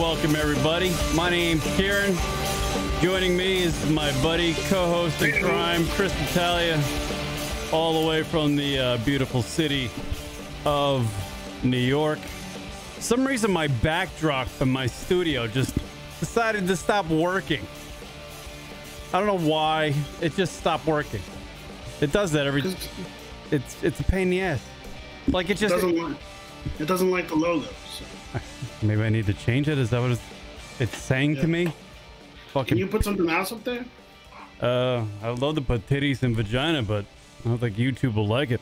welcome everybody. My name's Kieran. Joining me is my buddy, co-host in crime, Chris Italia, all the way from the beautiful city of New York. For some reason, my backdrop in my studio just decided to stop working. I don't know why. It just stopped working. It does that every. It's a pain in the ass. Like it just. It doesn't like the logo. So. Maybe I need to change it. Is that what it's saying to me? Fucking. Can you put something else up there? I'd love to put titties and vagina, but I don't think YouTube will like it.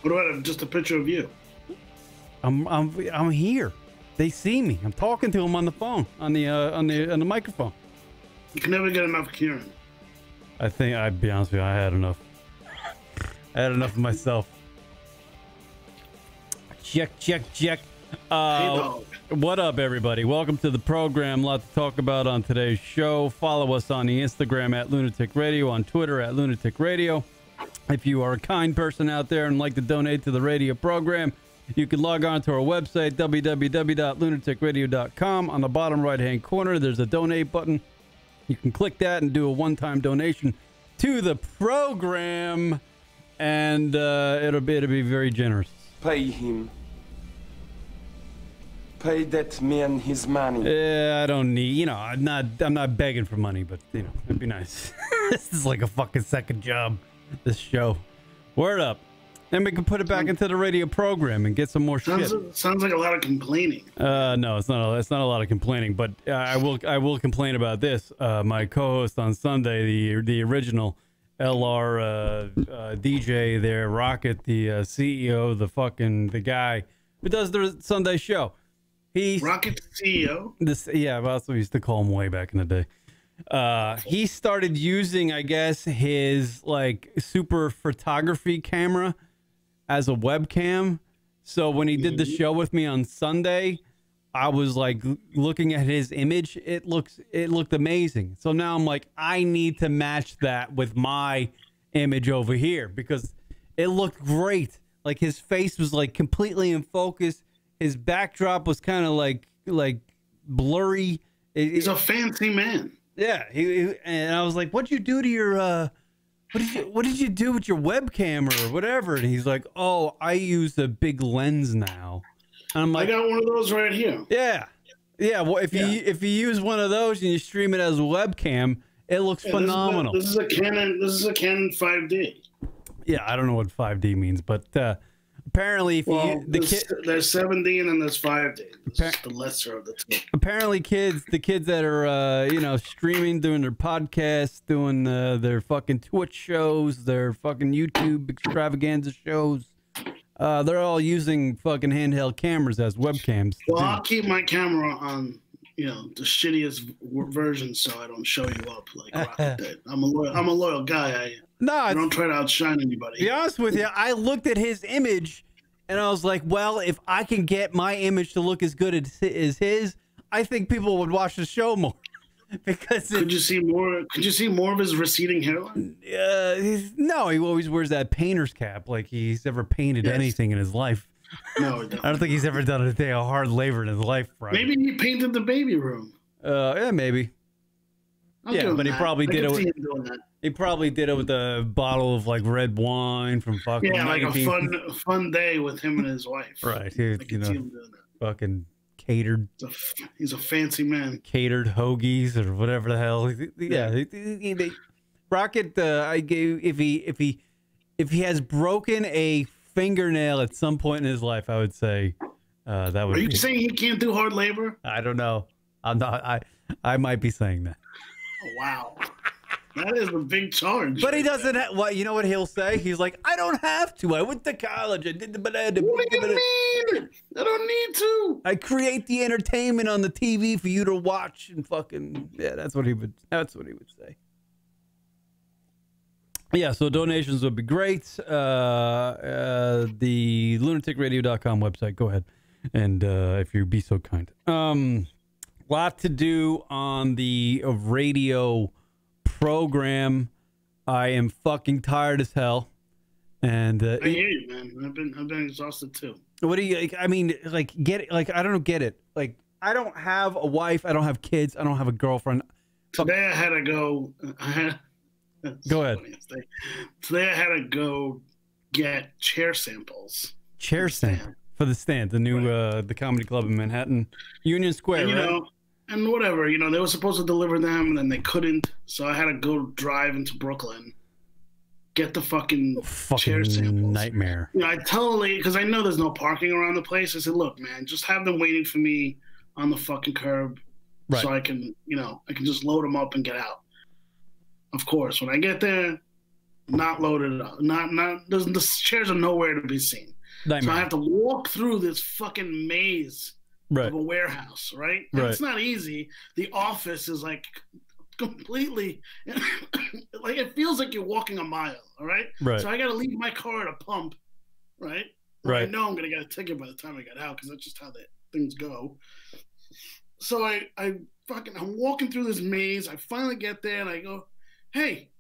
What about just a picture of you? I'm here. They see me. I'm talking to them on the phone, on the microphone. You can never get enough Kieran. I think, I'd be honest with you, I had enough. I had enough of myself. Check. What up, everybody? Welcome to the program. A lot to talk about on today's show. Follow us on the Instagram at LunaticRadio, on Twitter at LunaticRadio. If you are a kind person out there and like to donate to the radio program, you can log on to our website, www.lunaticradio.com. On the bottom right-hand corner, there's a donate button. You can click that and do a one-time donation to the program, and it'll be very generous. Pay him. Pay that man his money. I don't need, I'm not begging for money, but it'd be nice. This is like a fucking second job, this show. Word up. Then we can put it back into the radio program and get some more shit. Sounds like a lot of complaining. No, it's not a lot of complaining, but I will complain about this. My co-host on Sunday, the original LR DJ there, Rocket, the CEO, the guy who does the Sunday show. Rocket CEO? Yeah, well, that's what we used to call him way back in the day. He started using, I guess, his like super photography camera as a webcam. So when he did the show with me on Sunday, I was like looking at his image. It looked amazing. So now I'm like, I need to match that with my image over here because it looked great. Like his face was like completely in focus. His backdrop was kind of like blurry. He's a fancy man. Yeah, and I was like, "What'd you do to your what did you do with your webcam or whatever?" And he's like, "Oh, I use a big lens now." And I'm like, I got one of those right here. Yeah. Well, if you use one of those and you stream it as a webcam, it looks phenomenal. This is a Canon 5D. Yeah, I don't know what 5D means, but apparently, there's 7D and then there's 5D. This is the lesser of the two. Apparently, the kids that are streaming, doing their podcasts, doing their fucking Twitch shows, their fucking YouTube extravaganza shows, they're all using fucking handheld cameras as webcams. Well, I'll keep my camera on, the shittiest version so I don't show you up like Rocket did. I'm a loyal guy. I don't try to outshine anybody. To be honest with you, I looked at his image and I was like, well, if I can get my image to look as good as his, I think people would watch the show more. Because could you see more of his receding hairline? No, he always wears that painter's cap like he's ever painted anything in his life. No, I don't think he's ever done a day of hard labor in his life. Right? Maybe he painted the baby room. Yeah, maybe. But he probably did it. He probably did it with a bottle of like red wine from fucking. Yeah, like a fun day with him and his wife. Right, fucking catered. He's a fancy man. Catered hoagies or whatever the hell. Yeah, Rocket. If he has broken a fingernail at some point in his life, I would say that would. Are you saying he can't do hard labor? I don't know. I'm not. I might be saying that. Oh, wow. That is a big charge. But he doesn't have, well, you know what he'll say? He's like, I don't have to. I went to college. I did the banana. What do you mean? I don't need to. I create the entertainment on the TV for you to watch and fucking, yeah, that's what he would say. Yeah, so donations would be great. The lunaticradio.com website, go ahead. And if you'd be so kind. Lot to do on the radio program. I am fucking tired as hell. And I hear you, man. I've been exhausted too. What do you like? I mean, like, get it? Like, I don't get it. Like, I don't have a wife. I don't have kids. I don't have a girlfriend. Today I had to go. Go ahead. Today I had to go get chair samples. Chair sample for the stand, the new the comedy club in Manhattan, Union Square, and, right? Know, and whatever, they were supposed to deliver them, and then they couldn't. So I had to go drive into Brooklyn, get the fucking chair samples. Nightmare. I tell the lady, because I know there's no parking around the place. I said, look, man, just have them waiting for me on the fucking curb, so I can, I can just load them up and get out. Of course, when I get there, not loaded up. The chairs are nowhere to be seen. Nightmare. So I have to walk through this fucking maze of a warehouse, right? And it's not easy. The office is like completely, like it feels like you're walking a mile, all right? So I got to leave my car at a pump, right? I know I'm going to get a ticket by the time I get out because that's just how the things go. So I'm walking through this maze. I finally get there and I go, hey,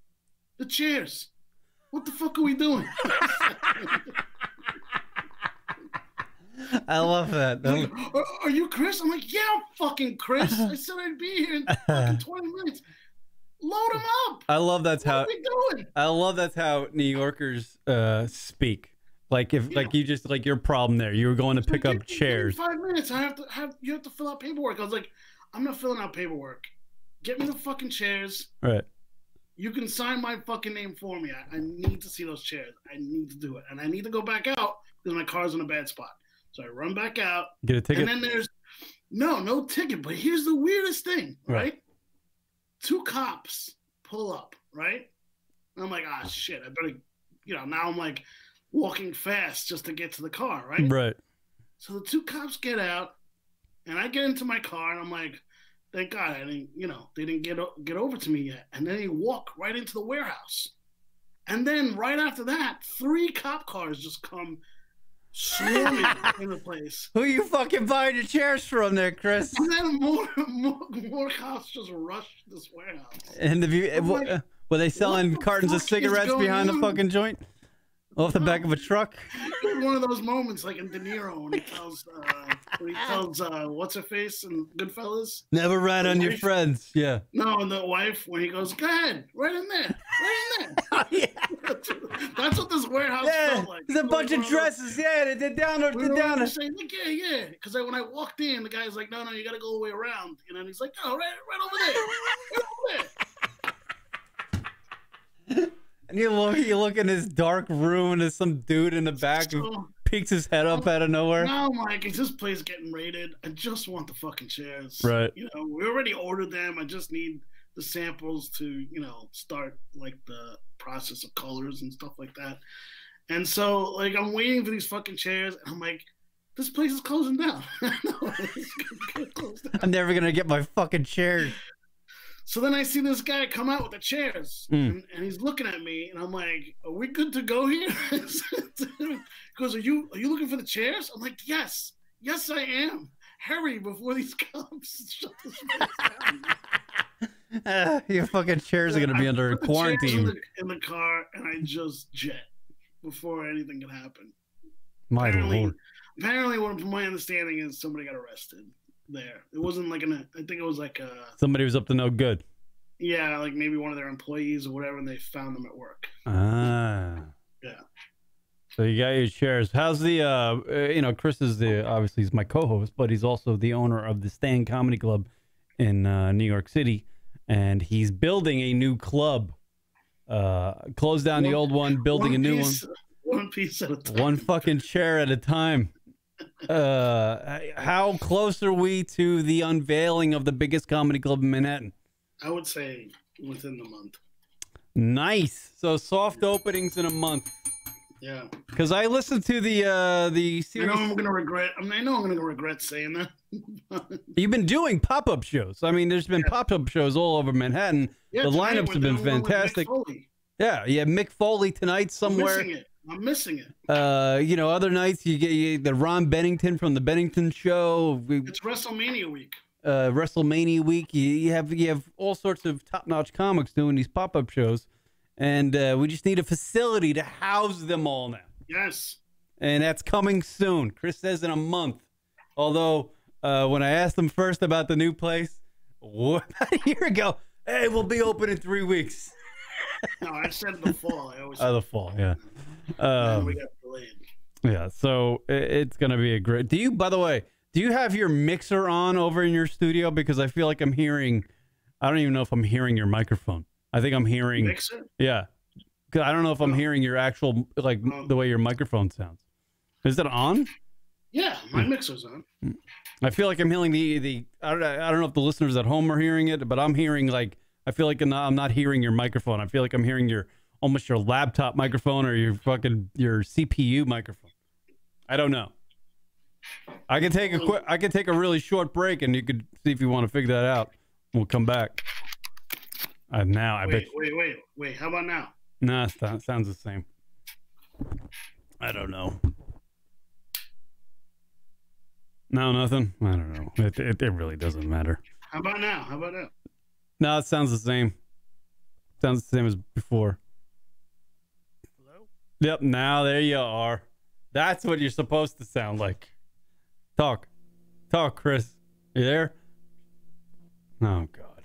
the chairs. What the fuck are we doing? I love that. Like, are you Chris? I'm like, yeah, I'm fucking Chris. I said I'd be here in fucking 20 minutes. Load them up. I love that's what are we doing? I love that's how New Yorkers speak. Like like you just like your problem there. You were going to pick up chairs. 5 minutes. You have to fill out paperwork. I was like, I'm not filling out paperwork. Get me the fucking chairs. Right. You can sign my fucking name for me. I need to see those chairs. I need to do it. And I need to go back out because my car's in a bad spot. So I run back out. Get a ticket? And then there's no ticket. But here's the weirdest thing, right? 2 cops pull up, right? And I'm like, shit. I better, now I'm like walking fast just to get to the car, right? Right. So the 2 cops get out and I get into my car and I'm like, thank God I didn't, they didn't get over to me yet. And then they walk right into the warehouse. And then right after that, 3 cop cars just come swarming in the place. Who you fucking buying your chairs from there, Chris? And then more cops just rushed this warehouse. And were they selling cartons of cigarettes behind the fucking joint? Off the back of a truck? One of those moments like in De Niro when he tells what's her face and Goodfellas? Never rat on your friends. Yeah. No, and the wife when he goes, go ahead, right in there. Oh, yeah. That's what this warehouse felt like. There's a bunch of dresses. Yeah, they're down there. Saying, like, yeah. Because when I walked in, the guy's like, no, you got to go all the way around. And he's like, no, right over there. And you look in his dark room, and there's some dude in the back who peeks his head up out of nowhere. No, Mike, is this place getting raided? I just want the fucking chairs. Right. We already ordered them. I just need the samples to, start like the process of colors and stuff like that. And so, like, I'm waiting for these fucking chairs, and I'm like, this place is closing down. I'm never gonna get my fucking chairs. So then I see this guy come out with the chairs, and he's looking at me, and I'm like, "Are we good to go here?" He goes, "Are you looking for the chairs?" I'm like, "Yes, I am. Hurry before these cops shut this place down." Your fucking chairs are gonna be under quarantine. In the car, and I just jet before anything can happen. My Lord. Apparently, what my understanding is, somebody got arrested. There, it wasn't like I think it was like somebody was up to no good. Yeah, like maybe one of their employees or whatever, and they found them at work. Yeah. So you got your chairs. How's the Chris is obviously he's my co-host, but he's also the owner of the Stand Comedy Club in New York City, and he's building a new club. Closed down the old one, building a new one. One piece at a time. One fucking chair at a time. How close are we to the unveiling of the biggest comedy club in Manhattan? I would say within the month. Nice. So soft openings in a month. Yeah. Because I listened to the series. I know I'm gonna regret saying that. You've been doing pop-up shows. I mean, there's been pop-up shows all over Manhattan. Yeah, the lineups have been fantastic. Yeah, Mick Foley tonight somewhere. I'm missing it. Other nights you get the Ron Bennington from the Bennington Show. It's WrestleMania week. WrestleMania week. You have all sorts of top-notch comics doing these pop-up shows, and we just need a facility to house them all now. Yes. And that's coming soon. Chris says in a month. Although when I asked them first about the new place, about a year ago, hey, we'll be open in 3 weeks. No, I said the fall. I always the fall, yeah. we got delayed. Yeah, so it's going to be a great... By the way, do you have your mixer on over in your studio? Because I feel like I'm hearing... I don't even know if I'm hearing your microphone. I think I'm hearing... Mixer? Yeah. 'Cause I don't know if I'm hearing your actual, like, the way your microphone sounds. Is it on? Yeah, my mixer's on. I feel like I'm hearing the I don't know if the listeners at home are hearing it, but I'm hearing, like, I feel like I'm not hearing your microphone. I feel like I'm hearing almost your laptop microphone or your CPU microphone. I don't know. I can take a really short break, and you could see if you want to figure that out. We'll come back. Now I bet. Wait. How about now? Nah, sounds the same. I don't know. No, nothing. I don't know. It really doesn't matter. How about now? No, it sounds the same. Sounds the same as before. Hello? Yep, now there you are. That's what you're supposed to sound like. Talk, Chris. You there? Oh, God.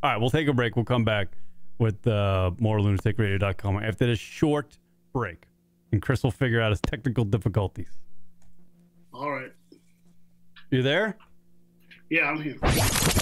All right, we'll take a break. We'll come back with more LunaticRadio.com after this short break. And Chris will figure out his technical difficulties. All right. You there? Yeah, I'm here.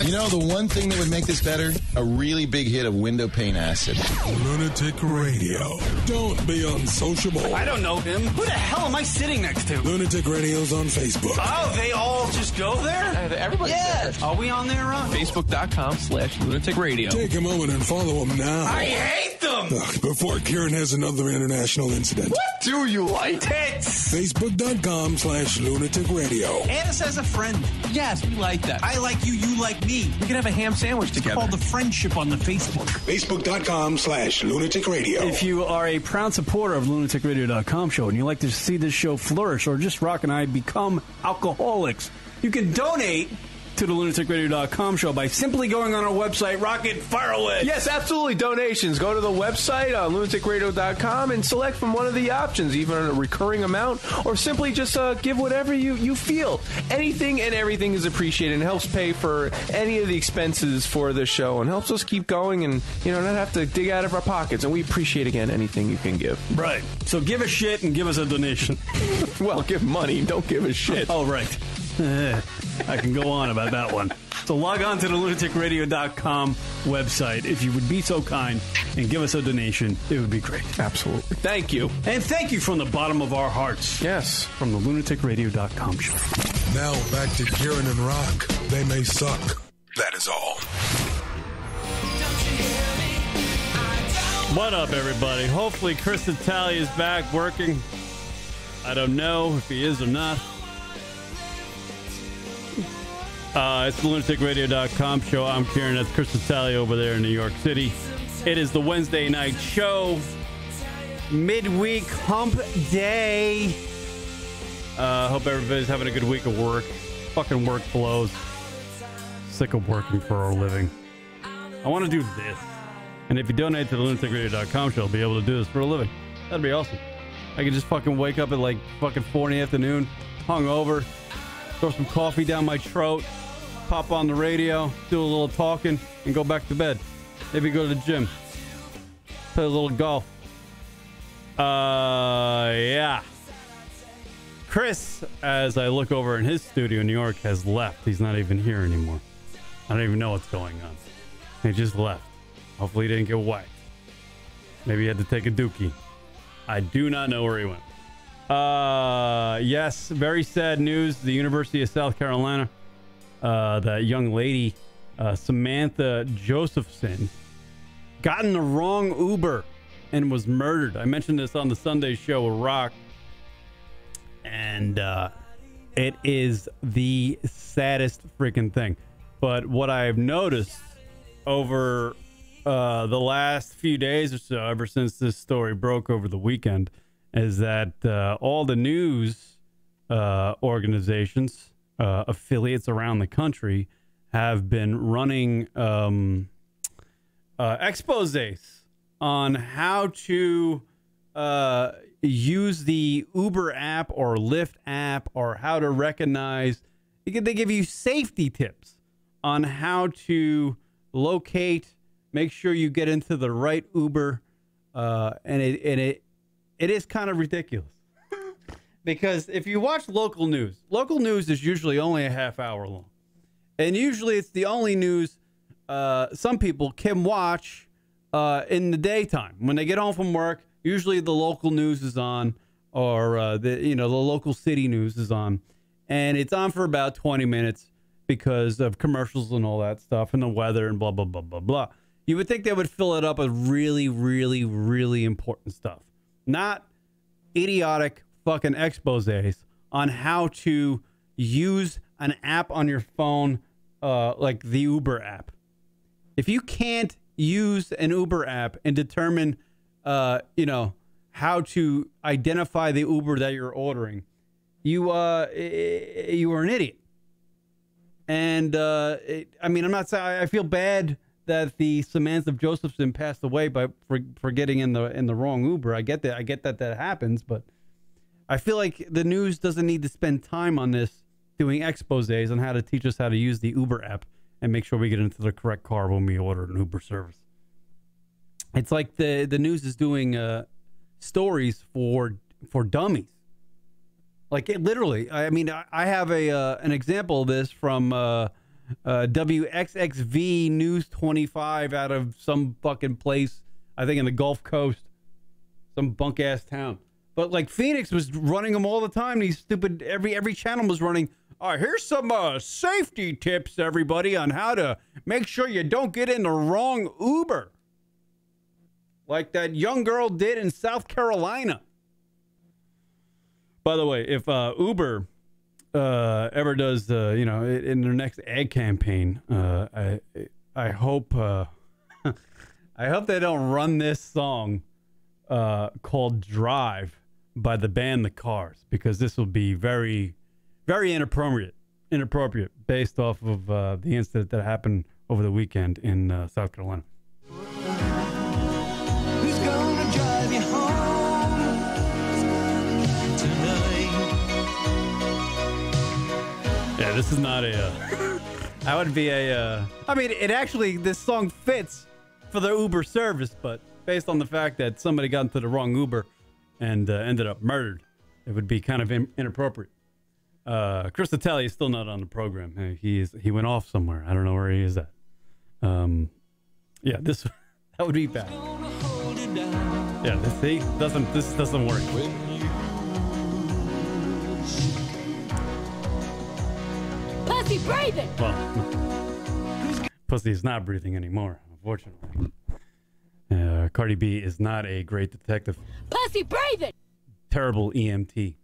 You know, the one thing that would make this better? A really big hit of window pane acid. Lunatic Radio. Don't be unsociable. I don't know him. Who the hell am I sitting next to? Lunatic Radio's on Facebook. Oh, they all just go there? Everybody does. Are we on there, Ron? Facebook.com/lunaticradio. Take a moment and follow them now. I hate them! Before Kieran has another international incident. What do you like? Tits! Facebook.com/lunaticradio. Annis has a friend. Yes, we like that. I like you, you like me. We can have a ham sandwich It's together. called the friendship on the Facebook. Facebook.com/lunaticradio. If you are a proud supporter of LunaticRadio.com show and you like to see this show flourish, or just Rock and I become alcoholics, you can donate to the LunaticRadio.com show by simply going on our website, Rocket Fire Away. Yes, absolutely. Donations. Go to the website on LunaticRadio.com and select from one of the options, either a recurring amount or simply just give whatever you feel. Anything and everything is appreciated and helps pay for any of the expenses for the show and helps us keep going and, not have to dig out of our pockets. And we appreciate, again, anything you can give. Right. So give a shit and give us a donation. Well, give money. Don't give a shit. Oh, right. I can go on about that one. So log on to the LunaticRadio.com website if you would be so kind and give us a donation. It would be great. Absolutely. Thank you. And thank you from the bottom of our hearts. Yes. From the LunaticRadio.com show. Now back to Kieran and Rock. They may suck. That is all. What up, everybody? Hopefully Chris Italia is back working. I don't know if he is or not. It's the LunaticRadio.com show. I'm Kieran. That's Chris Italia over there in New York City. It is the Wednesday night show. Midweek hump day. Hope everybody's having a good week of work. Fucking work blows. Sick of working for our living. I want to do this. And if you donate to the LunaticRadio.com show, I'll be able to do this for a living. That'd be awesome. I could just fucking wake up at like fucking 4 in the afternoon, hungover, throw some coffee down my throat, pop on the radio, do a little talking, and go back to bed. Maybe go to the gym. Play a little golf. Yeah. Chris, as I look over in his studio in New York, has left. He's not even here anymore. I don't even know what's going on. He just left. Hopefully he didn't get whacked. Maybe he had to take a dookie. I do not know where he went. Yes, very sad news. The University of South Carolina, that young lady, Samantha Josephson, got in the wrong Uber and was murdered. I mentioned this on the Sunday show with Rock. And it is the saddest freaking thing. But what I've noticed over the last few days or so, ever since this story broke over the weekend, is that all the news organizations, affiliates around the country, have been running exposés on how to use the Uber app or Lyft app, or how to recognize They give you safety tips on how to locate, make sure you get into the right Uber, and it is kind of ridiculous. Because if you watch local news is usually only a half hour long. And usually it's the only news some people can watch in the daytime. When they get home from work, usually the local news is on, or the local city news is on. And it's on for about 20 minutes because of commercials and all that stuff and the weather and blah, blah, blah, blah, blah. You would think they would fill it up with really, really, really important stuff. Not idiotic fucking exposés on how to use an app on your phone like the Uber app. If you can't use an Uber app and determine, how to identify the Uber that you're ordering, you are an idiot. And I'm not saying I feel bad that the Samantha Josephson passed away for getting in the wrong Uber. I get that happens, but I feel like the news doesn't need to spend time on this doing exposés on how to teach us how to use the Uber app and make sure we get into the correct car when we order an Uber service. It's like the news is doing stories for dummies. Like literally. I mean, I have an example of this from WXXV News 25 out of some fucking place, I think in the Gulf Coast, some bunk ass town. But like Phoenix was running them all the time. These stupid every channel was running. All right, here's some safety tips, everybody, on how to make sure you don't get in the wrong Uber, like that young girl did in South Carolina. By the way, if Uber ever does, in their next ad campaign, I hope they don't run this song called "Drive" by the band The Cars, because this will be very, very inappropriate based off of the incident that happened over the weekend in South Carolina. Who's gonna drive you home tonight? Yeah, this is not that would be this song fits for the Uber service, but based on the fact that somebody got into the wrong Uber and ended up murdered, it would be kind of inappropriate. Chris Tatelli is still not on the program. He went off somewhere. I don't know where he is at. That would be bad. Yeah, this doesn't work. Pussy breathing. Well, pussy is not breathing anymore, unfortunately. Cardi B is not a great detective. Pussy breathing. Terrible EMT.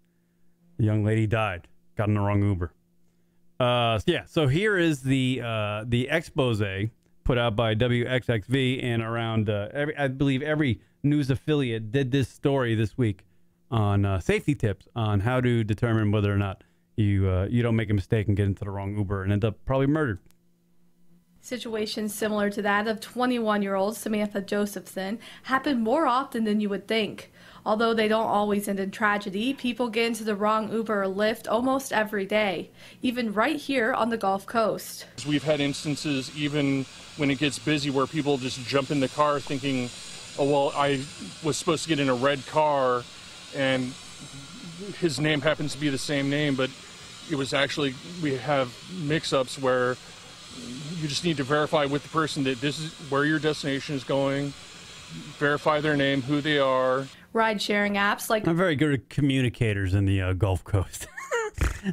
The young lady died. Got in the wrong Uber. So here is the expose put out by WXXV, and around I believe every news affiliate did this story this week on safety tips on how to determine whether or not you don't make a mistake and get into the wrong Uber and end up probably murdered. Situations similar to that of 21-year-old Samantha Josephson happen more often than you would think. Although they don't always end in tragedy, people get into the wrong Uber or Lyft almost every day, even right here on the Gulf Coast. We've had instances even when it gets busy where people just jump in the car thinking, oh, well, I was supposed to get in a red car and his name happens to be the same name, but it was actually, we have mix-ups where you just need to verify with the person that this is where your destination is going, verify their name, who they are. Ride-sharing apps like... I'm very good at communicators in the Gulf Coast.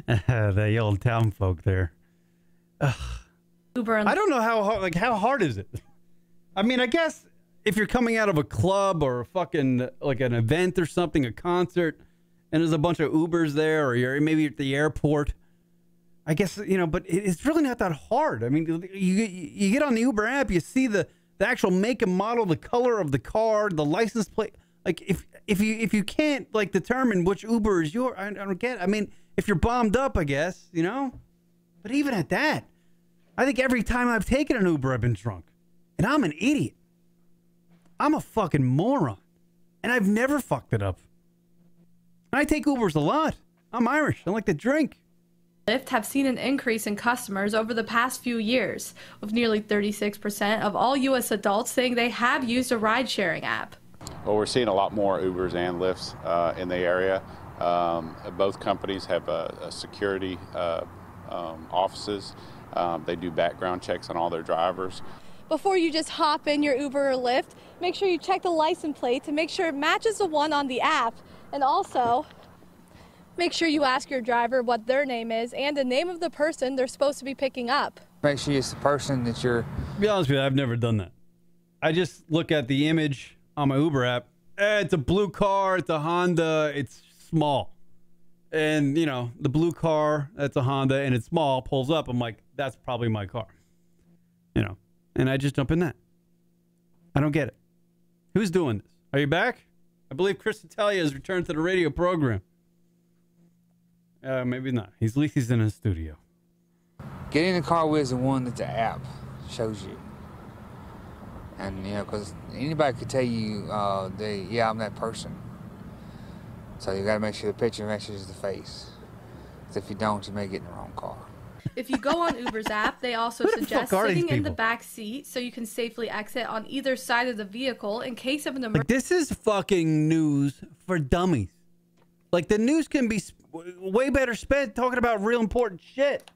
The old town folk there. Ugh. Uber and... I don't know how hard is it? I mean, I guess if you're coming out of a club or a fucking, like an event or something, a concert, and there's a bunch of Ubers there, or you're maybe at the airport, I guess, but it's really not that hard. I mean, you get on the Uber app, you see the actual make and model, the color of the car, the license plate. Like, if you can't, like, determine which Uber is yours, I don't get it. I mean, if you're bombed up, I guess, But even at that, I think every time I've taken an Uber, I've been drunk. And I'm an idiot. I'm a fucking moron. And I've never fucked it up. And I take Ubers a lot. I'm Irish. I like to drink. Lyft have seen an increase in customers over the past few years, with nearly 36% of all U.S. adults saying they have used a ride-sharing app. Well, we're seeing a lot more Ubers and Lyfts in the area. Both companies have security offices. They do background checks on all their drivers. Before you just hop in your Uber or Lyft, make sure you check the license plate to make sure it matches the one on the app. And also, make sure you ask your driver what their name is and the name of the person they're supposed to be picking up. Make sure it's the person that you're... To be honest with you, I've never done that. I just look at the image on my Uber app. It's a blue car, it's a Honda, it's small. And, you know, the blue car, that's a Honda, and it's small, pulls up. I'm like, that's probably my car. You know, and I just jump in that. I don't get it. Who's doing this? Are you back? I believe Chris Italia has returned to the radio program. Maybe not. At least he's in his studio. Get in the car with the one that the app shows you. And, you know, because anybody could tell you, yeah, I'm that person. So you got to make sure the picture matches the face. Because if you don't, you may get in the wrong car. If you go on Uber's app, they also suggest sitting in the back seat so you can safely exit on either side of the vehicle in case of an emergency. Like, this is fucking news for dummies. Like, the news can be way better spent talking about real important shit.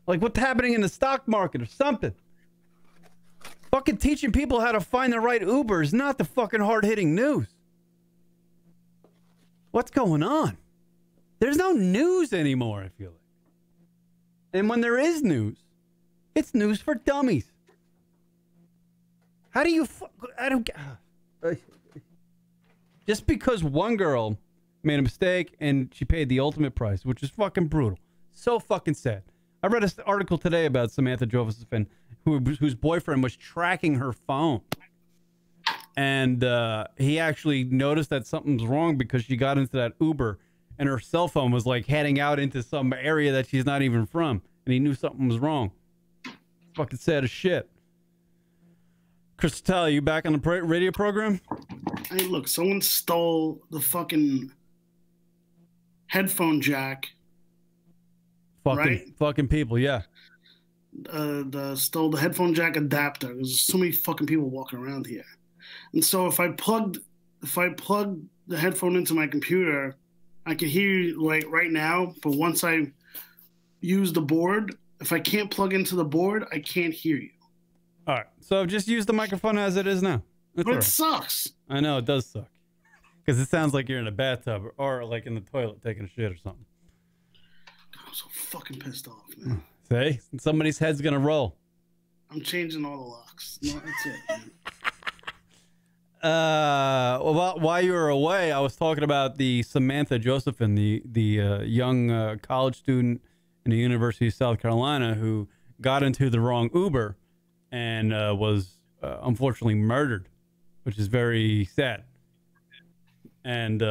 Like what's happening in the stock market or something. Fucking teaching people how to find the right Uber is not the fucking hard-hitting news. What's going on? There's no news anymore, I feel like. And when there is news, it's news for dummies. How do you... I don't... Just because one girl made a mistake and she paid the ultimate price, which is fucking brutal. So fucking sad. I read an article today about Samantha Josephson, whose boyfriend was tracking her phone. And he actually noticed that something's wrong because she got into that Uber and her cell phone was like heading out into some area that she's not even from. And he knew something was wrong. Fucking sad as shit. Chris Tell, you back on the radio program? Hey, look, someone stole the fucking headphone jack. Fucking people, yeah. Stole the headphone jack adapter. There's so many fucking people walking around here. And so if I plugged the headphone into my computer, I can hear you like right now, but once I use the board, if I can't plug into the board, I can't hear you. All right. So just use the microphone as it is now. But it sucks. I know, it does suck. Because it sounds like you're in a bathtub or like in the toilet taking a shit or something. I'm so fucking pissed off, man. See? Somebody's head's going to roll. I'm changing all the locks. No, that's it, man. Well, while you were away, I was talking about the Samantha Josephson, the young college student in the University of South Carolina who got into the wrong Uber and was unfortunately murdered, which is very sad. And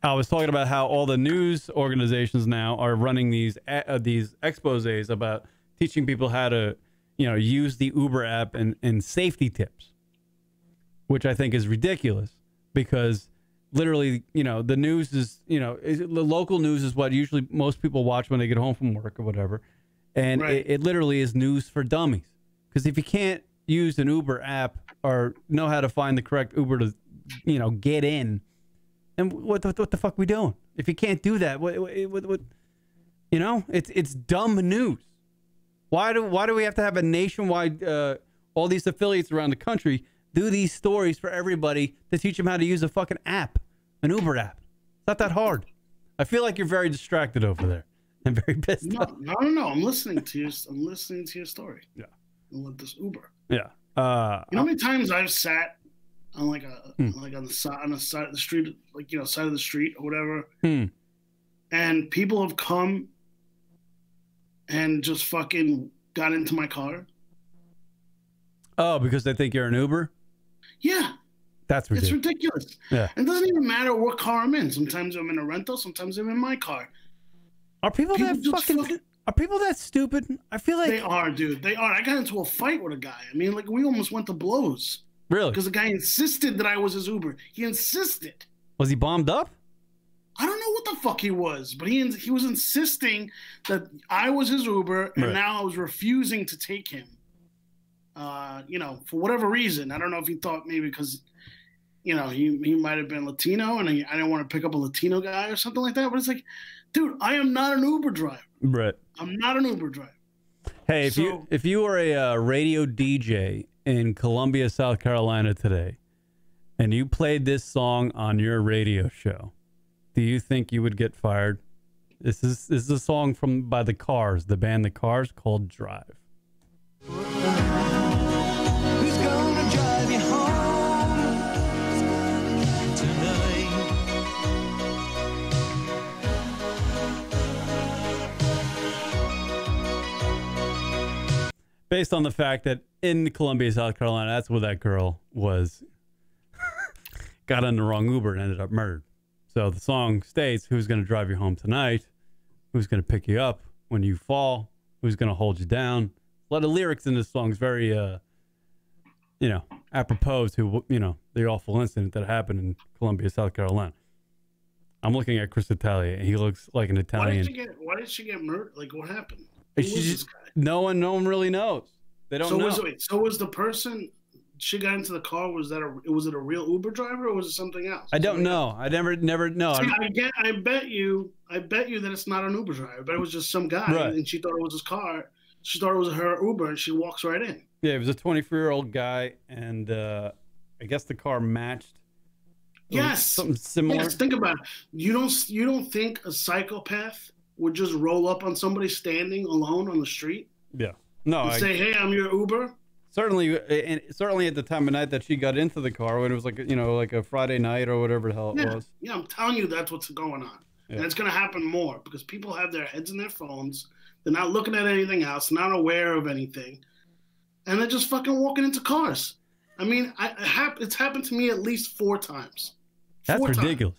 I was talking about how all the news organizations now are running these exposés about teaching people how to, use the Uber app and safety tips, which I think is ridiculous because literally, the news is, the local news is what usually most people watch when they get home from work or whatever. And right. it literally is news for dummies. Because if you can't use an Uber app or know how to find the correct Uber to, get in, then what the fuck are we doing? If you can't do that, what it's dumb news. Why do we have to have a nationwide, all these affiliates around the country do these stories for everybody to teach them how to use a fucking app, an Uber app? It's not that hard. I feel like you're very distracted over there. I'm very pissed off. No. I'm listening to your story. Yeah. With this Uber. Yeah. You know how many times I've sat on on the side of the street, side of the street or whatever, and people have come and just fucking got into my car. Oh, because they think you're an Uber? Yeah. That's ridiculous. It's ridiculous. Yeah. It doesn't even matter what car I'm in. Sometimes I'm in a rental, sometimes I'm in my car. Are people that stupid? I feel like they are, dude. They are. I got into a fight with a guy. I mean, we almost went to blows. Really? Because the guy insisted that I was his Uber. He insisted. Was he bombed up? I don't know what the fuck he was, but he was insisting that I was his Uber, and now I was refusing to take him. For whatever reason. I don't know if he thought maybe because, he might have been Latino, and I didn't want to pick up a Latino guy or something like that. But it's like, dude, I am not an Uber driver. Right. I'm not an Uber driver. Hey, if you were a radio DJ in Columbia, South Carolina today, and you played this song on your radio show, do you think you would get fired? This is a song by the Cars, the band The Cars, called Drive. Who's gonna drive you home tonight? Based on the fact that in Columbia, South Carolina, that's where that girl was, got on the wrong Uber and ended up murdered. So the song states, who's going to drive you home tonight? Who's going to pick you up when you fall? Who's going to hold you down? A lot of lyrics in this song is very, apropos to, the awful incident that happened in Columbia, South Carolina. I'm looking at Chris Italia, and he looks like an Italian. Why did she get murdered? Like, what happened? No one really knows. They don't know. So was the person she got into the car, was it a real Uber driver, or was it something else? I don't know. I never know. See, I bet you that it's not an Uber driver, but it was just some guy, right. And she thought it was his car. She thought it was her Uber, and she walks right in. Yeah, it was a 24-year-old guy, and I guess the car matched. Yes, something similar. Yes, think about it. You don't think a psychopath would just roll up on somebody standing alone on the street? Yeah. No. And say, "Hey, I'm your Uber." Certainly at the time of night that she got into the car, when it was like a Friday night or whatever the hell it was. Yeah, I'm telling you, that's what's going on, and it's going to happen more because people have their heads in their phones. They're not looking at anything else, not aware of anything, and they're just fucking walking into cars. I mean, it's happened to me at least 4 times. That's ridiculous.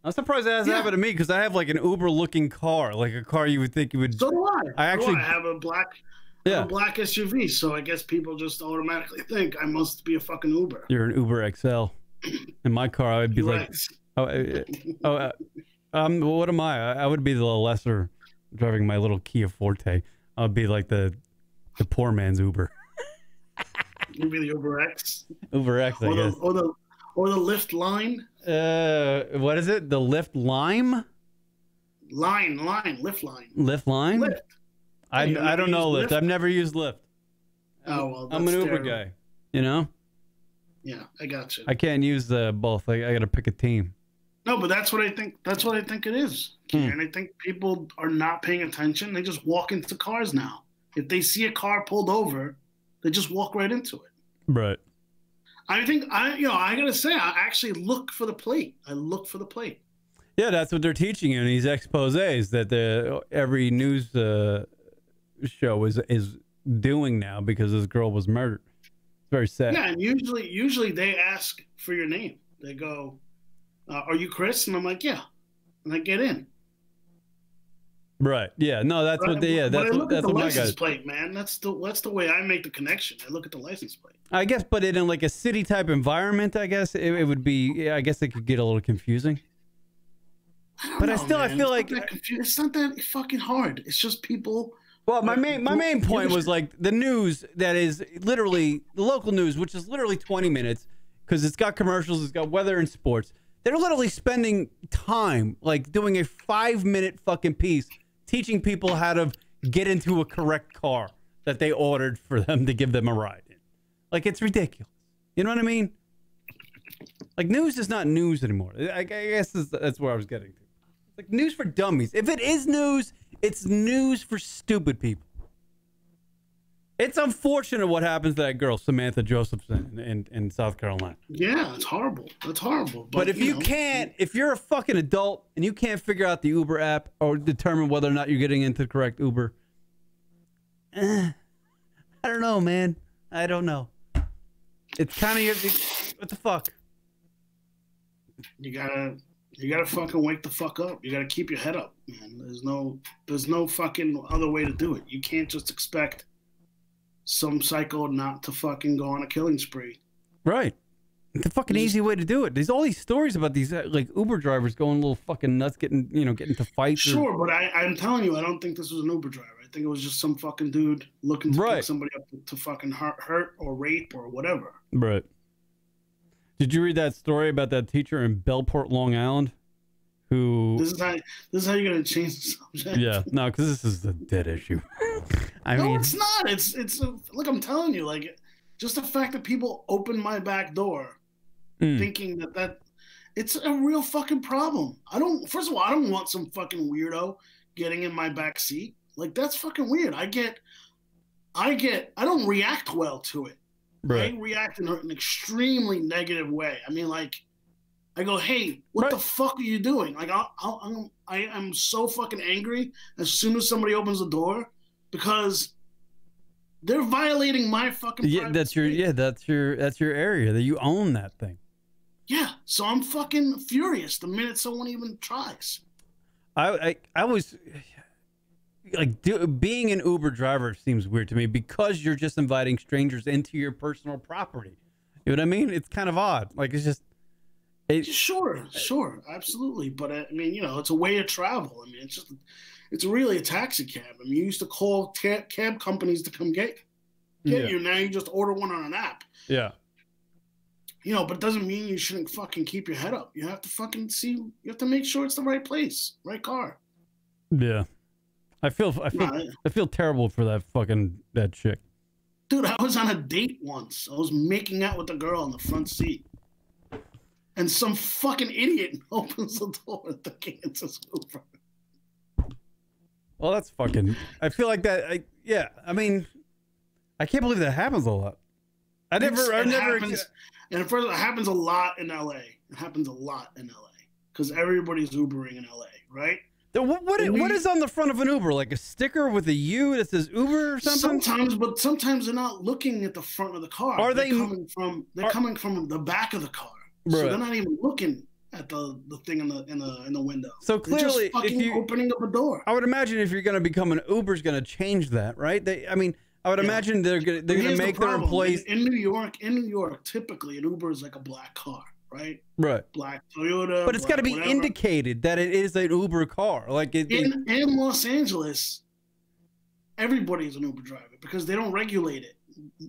I'm surprised that hasn't happened to me because I have like an Uber-looking car, like a car you would think you would. So do I. I have a black SUV, so I guess people just automatically think I must be a fucking Uber. You're an Uber XL. In my car, I would be what am I? I would be the lesser, driving my little Kia Forte. I would be like the poor man's Uber. You'd be the Uber X. Uber X, I guess. Or the Lyft Line. What is it? The Lyft Lime? Lyft Line. Lyft Line? Lyft. I don't know Lyft. I've never used Lyft. Oh, well, I'm an Uber guy. Yeah, I got you. I can't use both. I got to pick a team. No, but that's what I think. That's what I think it is. And I think people are not paying attention. They just walk into cars now. If they see a car pulled over, they just walk right into it. Right. I think I gotta say, I actually look for the plate. I look for the plate. Yeah, that's what they're teaching you in these exposés that every news show is doing now because this girl was murdered. It's very sad. Yeah, and usually they ask for your name. They go, "Are you Chris?" And I'm like, "Yeah," and I get in. Right. Yeah. No, that's what. That's what my license guys. plate, man. That's the way I make the connection. I look at the license plate. I guess, but in like a city type environment, I guess it would be. I guess it could get a little confusing. I feel like it's not that fucking hard. It's just people. Well, my main point was like the news that is literally the local news, which is literally 20 minutes because it's got commercials, it's got weather and sports. They're literally spending time like doing a 5-minute fucking piece teaching people how to get into a correct car that they ordered for them to give them a ride in. Like, it's ridiculous. You know what I mean? Like, news is not news anymore. I guess that's where I was getting to. Like, news for dummies. If it is news, it's news for stupid people. It's unfortunate what happens to that girl, Samantha Josephson, in South Carolina. Yeah, it's horrible. That's horrible. But if if you're a fucking adult and you can't figure out the Uber app or determine whether or not you're getting into the correct Uber, I don't know, man. I don't know. It's kind of what the fuck. You gotta fucking wake the fuck up. You gotta keep your head up, man. There's no fucking other way to do it. You can't just expect some psycho not to fucking go on a killing spree. Right. It's a fucking easy way to do it. There's all these stories about these like Uber drivers going a little fucking nuts, getting into fights. Sure, but I'm telling you, I don't think this was an Uber driver. I think it was just some fucking dude looking to pick somebody up to fucking hurt or rape or whatever. Right. Did you read that story about that teacher in Bellport, Long Island, who? This is how you're gonna change the subject. Yeah, no, because this is a dead issue. I mean, it's not. It's look. I'm telling you, like, just the fact that people open my back door, thinking that it's a real fucking problem. First of all, I don't want some fucking weirdo getting in my back seat. Like, that's fucking weird. I don't react well to it. Right. I react in an extremely negative way. I mean, like, I go, hey, what the fuck are you doing? Like, I'm so fucking angry as soon as somebody opens the door because they're violating my fucking that's your area that you own that thing. Yeah, so I'm fucking furious the minute someone even tries. I was like, being an Uber driver seems weird to me because you're just inviting strangers into your personal property. You know what I mean? It's kind of odd. Like, it's just. Sure, absolutely. But I mean, it's a way of travel. I mean, it's really a taxi cab. I mean, you used to call cab companies to come get you. Now you just order one on an app. Yeah. But it doesn't mean you shouldn't fucking keep your head up. You have to fucking see. You have to make sure it's the right place, right car. Yeah. I feel terrible for that chick. Dude, I was on a date once. I was making out with a girl in the front seat. And some fucking idiot opens the door thinking it's a Uber. Well, that's fucking. I feel like that. I mean, I can't believe that happens a lot. It happens a lot in LA. It happens a lot in LA because everybody's Ubering in LA, right? What is on the front of an Uber? Like a sticker with a U that says Uber or something? Sometimes they're not looking at the front of the car. Are they coming from the back of the car? Right. So they're not even looking at the thing in the window. So clearly, they're just opening up a door. I would imagine if you're going to become an Uber's going to change that, right? I would imagine they're going to make their employees in New York. Typically, an Uber is like a black car, right? Right. Black Toyota. But it's got to be indicated that it is an Uber car. Like in Los Angeles, everybody's an Uber driver because they don't regulate it.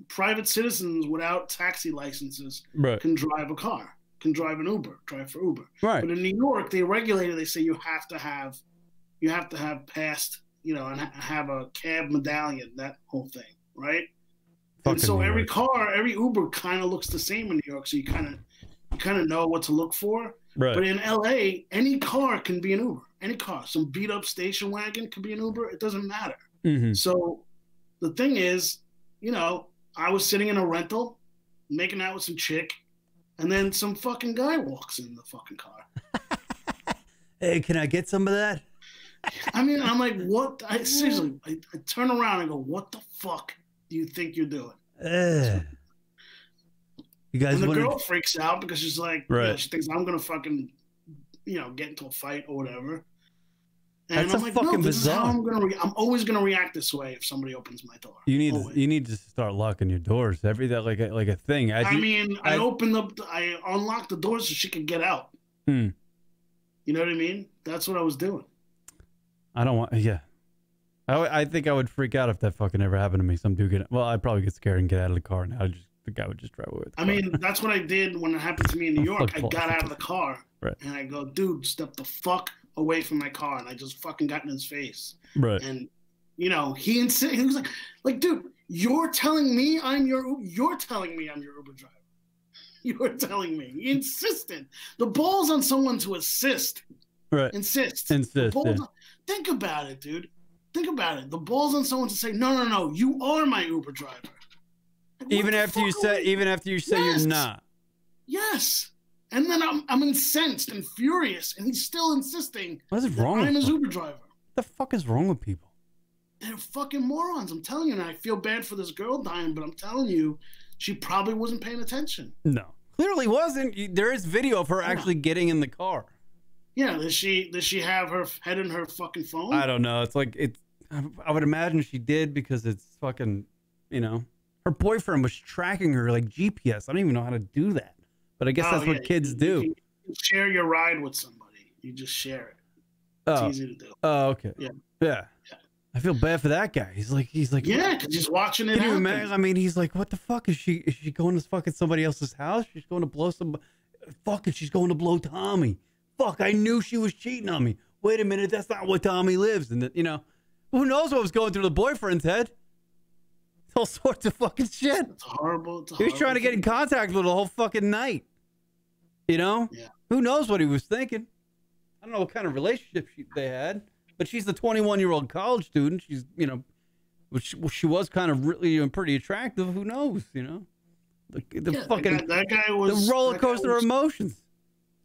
Private citizens without taxi licenses can drive a car, can drive an Uber, drive for Uber. Right. But in New York, they regulate it. They say you have to have passed, and have a cab medallion, that whole thing, right? And so every Uber kind of looks the same in New York, so you kind of know what to look for. Right. But in LA, any car can be an Uber. Any car, some beat up station wagon could be an Uber. It doesn't matter. Mm-hmm. So the thing is, I was sitting in a rental, making out with some chick, and then some fucking guy walks in the fucking car. Hey, can I get some of that? I mean, I'm like, what? Seriously, I turn around and go, what the fuck do you think you're doing? You guys, and the girl freaks out because she's like, she thinks I'm gonna fucking, get into a fight or whatever. And I'm like, no, this is how I'm gonna. I'm always gonna react this way if somebody opens my door. You need to start locking your doors. Everything like a thing. I unlocked the doors so she could get out. You know what I mean? That's what I was doing. I don't want. Yeah, I think I would freak out if that fucking ever happened to me. Some dude I'd probably get scared and get out of the car, and the guy would just drive away. I mean, that's what I did when it happened to me in New York. I got out of the car, and I go, dude, step the fuck away from my car, and I just fucking got in his face. Right. And he insisted. He was like, dude, you're telling me I'm your Uber driver. You're telling me. He insisted. The ball's on someone to assist. Right. Insist. Yeah. Think about it, dude. Think about it. The ball's on someone to say, no, you are my Uber driver. Even after you say yes. You're not. Yes. And then I'm incensed and furious, and he's still insisting what is wrong I'm his them? Uber driver. What the fuck is wrong with people? They're fucking morons. I'm telling you, and I feel bad for this girl dying, but I'm telling you, she probably wasn't paying attention. No, clearly wasn't. There is video of her actually getting in the car. Yeah, does she have her head in her fucking phone? I don't know. I would imagine she did because it's fucking, her boyfriend was tracking her like GPS. I don't even know how to do that. But I guess that's what kids do. You can share your ride with somebody. You just share it. It's easy to do. Oh, okay. Yeah. I feel bad for that guy. He's like, yeah, because he's watching it. Can you imagine? I mean, he's like, what the fuck is she? Is she going to fucking somebody else's house? She's going to blow some. Fuck it, she's going to blow Tommy. Fuck, I knew she was cheating on me. Wait a minute, that's not where Tommy lives. And who knows what was going through the boyfriend's head? All sorts of fucking shit. It's horrible. He was trying to get in contact with her the whole fucking night. Yeah. Who knows what he was thinking? I don't know what kind of relationship they had. But she's the 21-year-old college student. She's, which she was kind of really pretty attractive. Who knows, that guy was the roller coaster of emotions.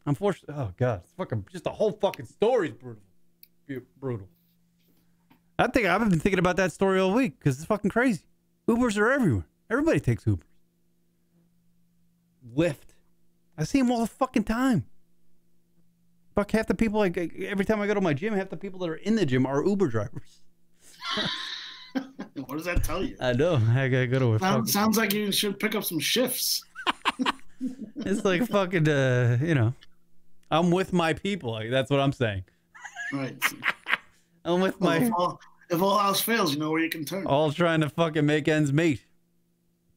Unfortunately, oh god, it's fucking just the whole fucking story is brutal. I've been thinking about that story all week because it's fucking crazy. Ubers are everywhere. Everybody takes Ubers. Lyft. I see them all the fucking time. Fuck, half the people, every time I go to my gym, half the people that are in the gym are Uber drivers. What does that tell you? I know. I gotta go to a sounds like you should pick up some shifts. It's like fucking, I'm with my people. That's what I'm saying. Right. I'm with my... If all else fails, you know where you can turn. All trying to fucking make ends meet.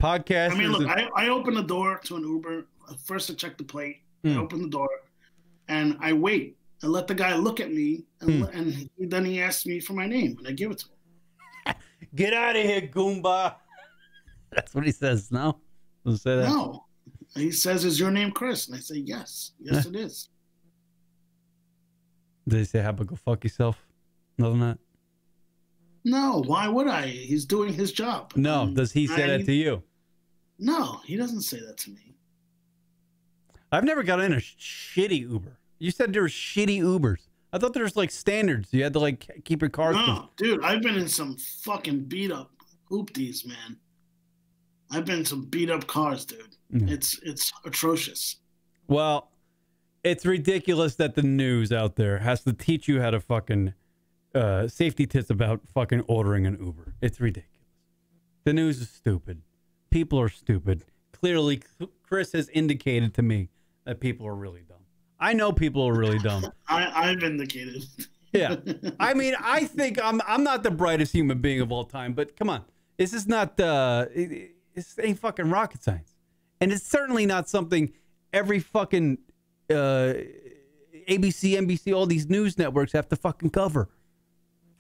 Podcasters... I mean, look, I open the door to an Uber. First, I check the plate. I open the door. And I wait. I let the guy look at me, and then he asks me for my name, and I give it to him. Get out of here, Goomba. That's what he says, no? Doesn't say that? No. He says, is your name Chris? And I say, yes. Yes, it is. Did he say, how about go fuck yourself? Nothing than that? No. Why would I? He's doing his job. No. Does he say that to you? No. He doesn't say that to me. I've never got in a shitty Uber. You said there were shitty Ubers. I thought there was like standards. You had to keep your car. No, dude, I've been in some fucking beat up oopties, man. I've been in some beat up cars, dude. It's atrocious. Well, it's ridiculous that the news out there has to teach you how to fucking safety tips about fucking ordering an Uber. It's ridiculous. The news is stupid. People are stupid. Clearly, Chris has indicated to me that people are really dumb. I know people are really dumb. I've indicated. Yeah. I mean, I think I'm not the brightest human being of all time, but come on. This is not, this ain't fucking rocket science. And it's certainly not something every fucking ABC, NBC, all these news networks have to fucking cover.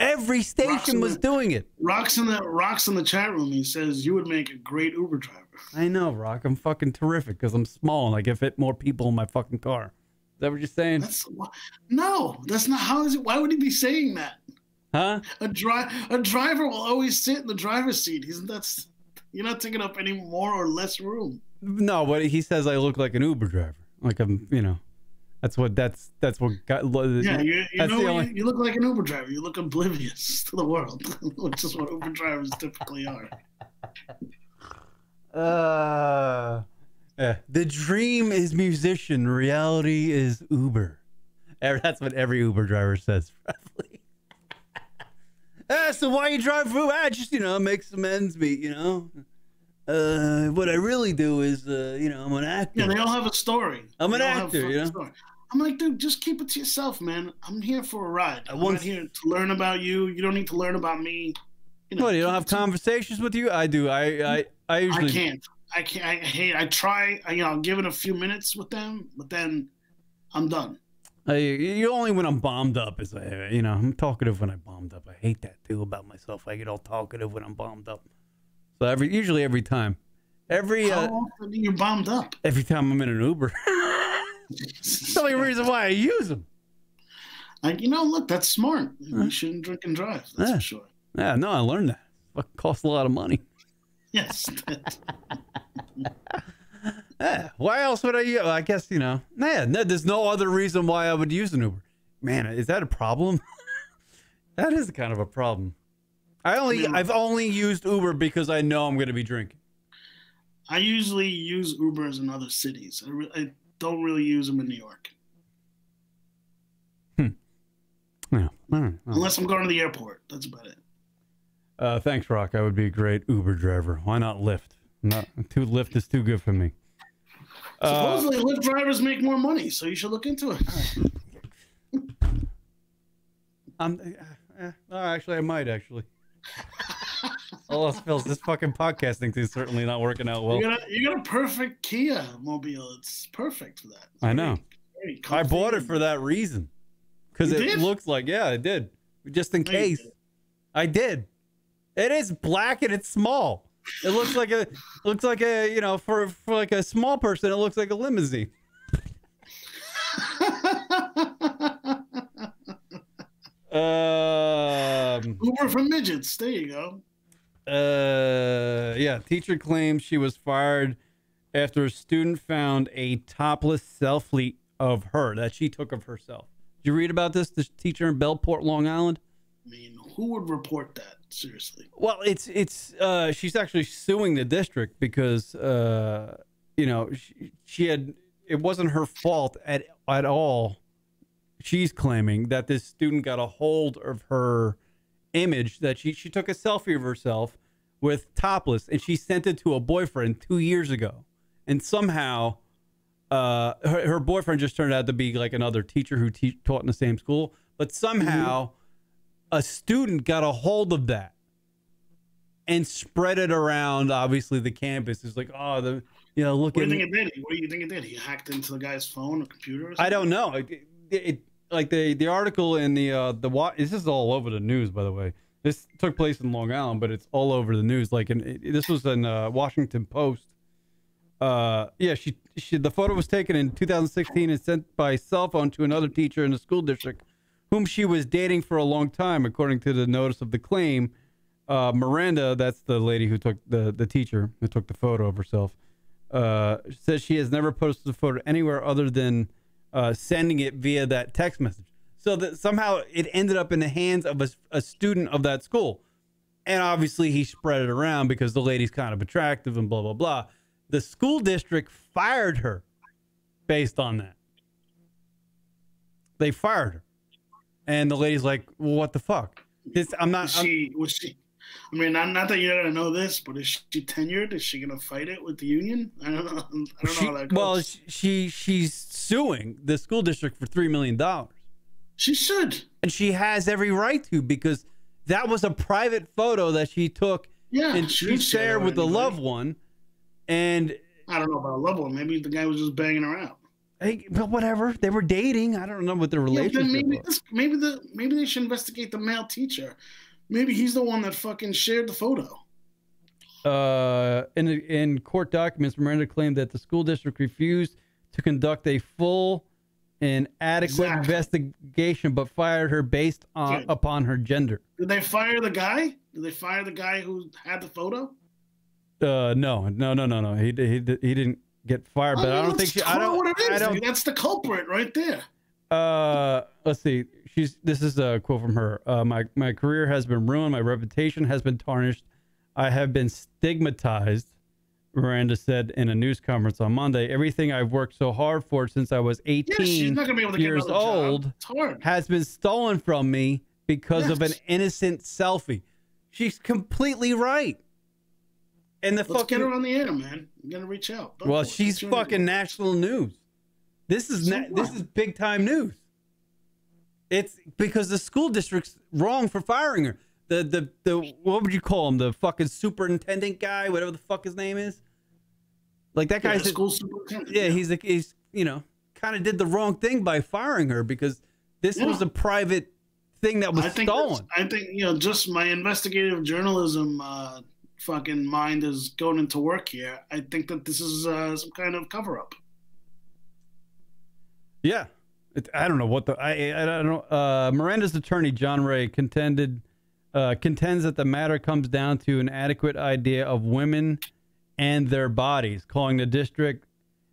Every station was doing it. Rock's in the chat room. He says you would make a great Uber driver. I know, Rock. I'm fucking terrific because I'm small and I can fit more people in my fucking car. Is that what you're saying? No, that's not how is it. Why would he be saying that? Huh? A driver will always sit in the driver's seat. You're not taking up any more or less room. No, but he says I look like an Uber driver. Like I'm, that's what got. Yeah, you look like an Uber driver. You look oblivious to the world, which is what Uber drivers typically are. The dream is musician. Reality is Uber. That's what every Uber driver says, probably. So why you drive for Uber? Just, make some ends meet, What I really do is, I'm an actor. Yeah, they all have a story. I'm an actor, I'm like, dude, just keep it to yourself, man. I'm here for a ride. I'm not here to learn about you. You don't need to learn about me. You don't have conversations with you? I do. I usually... I can't. I try. I'll give it a few minutes with them, but then I'm done. Only when I'm bombed up is I'm talkative when I'm bombed up. I hate that too about myself. I get all talkative when I'm bombed up. So usually every time. How often are you bombed up? Every time I'm in an Uber. That's the only reason why I use them. Look, that's smart. You shouldn't drink and drive. That's for sure. Yeah, no, I learned that. It costs a lot of money. Yes. Why else would I? I guess there's no other reason why I would use an Uber. Man, is that a problem? That is kind of a problem. I've only used Uber because I know I'm going to be drinking. I usually use Ubers in other cities. I don't really use them in New York. Yeah. Unless I'm going to the airport. That's about it. Thanks, Rock. I would be a great Uber driver. Why not Lyft? Lyft is too good for me. Supposedly, Lyft drivers make more money, so you should look into it. Actually, I might actually. All else fails, this fucking podcasting thing is certainly not working out well. You got a perfect Kia mobile. It's perfect for that. I know. Very I bought it for that reason. Because it looks like, yeah, I did. Just in case. I did. It is black and it's small. It looks like a you know, for like a small person, it looks like a limousine. Uber for midgets. There you go. Yeah, teacher claims she was fired after a student found a topless selfie of her that she took of herself. Did you read about this? This teacher in Bellport, Long Island? I mean, who would report that? Seriously. Well, it's she's actually suing the district because you know, she had, it wasn't her fault at all. She's claiming that this student got a hold of her image, that she took a selfie of herself with topless, and she sent it to a boyfriend 2 years ago. And somehow her boyfriend just turned out to be like another teacher who taught in the same school. But somehow a student got a hold of that and spread it around, obviously, the campus. It's like, oh, look at... What do you think it did? What do you think it did? He hacked into the guy's phone or computer or something? I don't know. Like the article in this is all over the news, by the way. This took place in Long Island, but it's all over the news. Like, this was in Washington Post. Yeah, the photo was taken in 2016 and sent by cell phone to another teacher in the school district, whom she was dating for a long time, according to the notice of the claim. Miranda, that's the lady who took the teacher who took the photo of herself, says she has never posted the photo anywhere other than sending it via that text message. So that somehow it ended up in the hands of a student of that school. And obviously he spread it around because the lady's kind of attractive and blah, blah, blah. The school district fired her based on that. They fired her. And the lady's like, well, what the fuck? Was she? I mean, not that you're gonna know this, but is she tenured? Is she gonna fight it with the union? I don't know. I don't know how that goes. Well, she's suing the school district for $3 million. She should, and she has every right to, because that was a private photo that she took. Yeah, and she shared with a loved one. And I don't know about a loved one. Maybe the guy was just banging her out. Hey, but whatever. They were dating. I don't know what their relationship was. Maybe they should investigate the male teacher. Maybe he's the one that fucking shared the photo. In court documents, Miranda claimed that the school district refused to conduct a full and adequate investigation, but fired her based upon her gender. Did they fire the guy? Did they fire the guy who had the photo? No. He didn't get fired, but I don't think she. I don't. What it is. That's the culprit right there. Let's see. This is a quote from her. My career has been ruined. My reputation has been tarnished. I have been stigmatized, Miranda said in a news conference on Monday. Everything I've worked so hard for since I was 18 years old has been stolen from me because of an innocent selfie. She's completely right. And Let's get her on the air, man. You gotta reach out. Well, she's fucking national news. This is big time news. It's because the school district's wrong for firing her. The what would you call him? The fucking superintendent guy, whatever the fuck his name is. Like that guy's school superintendent. Yeah, he's kind of did the wrong thing by firing her, because this was a private thing that was stolen. I think just my investigative journalism fucking mind is going into work here. I think that this is some kind of cover up. Yeah. I don't know what I don't know. Miranda's attorney, John Ray, contends that the matter comes down to an adequate idea of women and their bodies, calling the district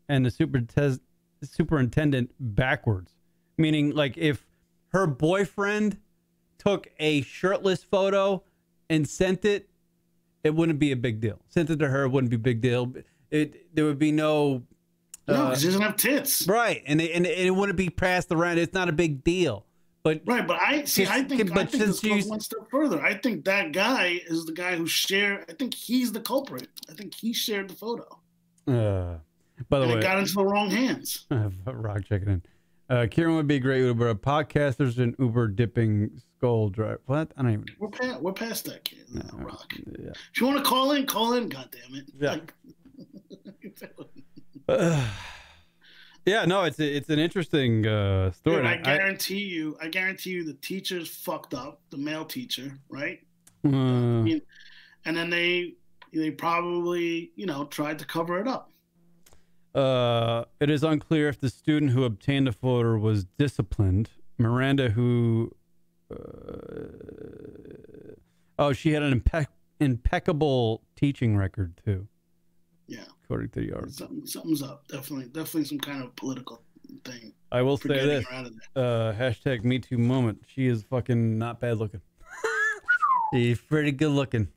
and the superintendent backwards. Meaning, like, if her boyfriend took a shirtless photo and sent it, it wouldn't be a big deal. Sent it to her, it wouldn't be a big deal. There would be no... No, because he doesn't have tits. Right, and it wouldn't be passed around. It's not a big deal. But I think this goes one step further. I think that guy is the guy who shared. I think he's the culprit. I think he shared the photo. By the and way, it got into the wrong hands. Rock checking in. Kieran would be a great Uber. Podcasters and Uber dipping skull drive. What? I don't even. We're past that, kid. No, Rock. Yeah. If you want to call in, call in. God damn it. Yeah. Yeah, no, it's an interesting story. Dude, I guarantee you, the teachers fucked up, the male teacher, right? I mean, and then they probably, tried to cover it up. It is unclear if the student who obtained the photo was disciplined. Miranda, who, she had an impeccable teaching record too. Yeah, according to the article. Something's up. Definitely some kind of political thing. I will say this: hashtag Me Too moment. She is fucking not bad looking. She's pretty good looking.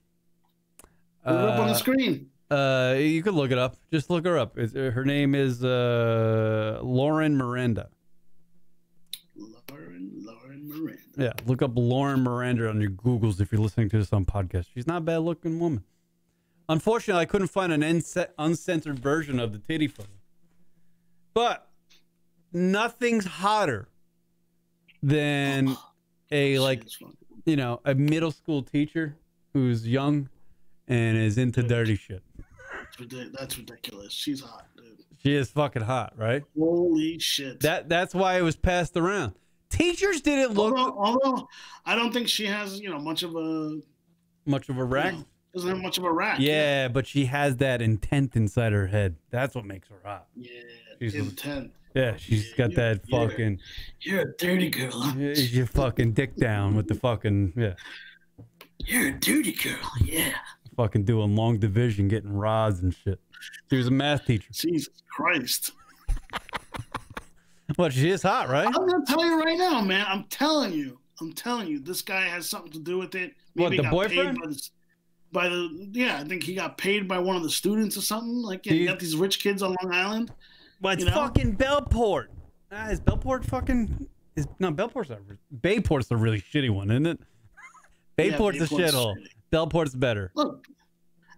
Put it up on the screen. You could look it up. Just look her up. Her name is Lauren Miranda. Lauren Miranda. Yeah, look up Lauren Miranda on your Googles if you're listening to this on podcast. She's not a bad looking woman. Unfortunately, I couldn't find an uncensored version of the titty photo. But nothing's hotter than a middle school teacher who's young and is into dirty shit. That's ridiculous. She's hot, dude. She is fucking hot, right? Holy shit. That's why it was passed around. Teachers didn't look. Although I don't think she has, much of a rack. Doesn't have much of a rack. Yeah, but she has that intent inside her head. That's what makes her hot. Yeah, she's intent. Yeah, she's got that fucking. You're a dirty girl. Huh? Your fucking dick down with the fucking You're a dirty girl. Yeah. Fucking doing long division, getting rods and shit. She was a math teacher. Jesus Christ. Well, she is hot, right? I'm gonna tell you right now, man. I'm telling you, this guy has something to do with it. Maybe what, the boyfriend? I think he got paid by one of the students or something. Like, you got these rich kids on Long Island. Well, it's fucking Bellport. Is Bellport fucking? Bellport's not. Bayport's the really shitty one, isn't it? Bayport's a shithole. Bellport's better. Look,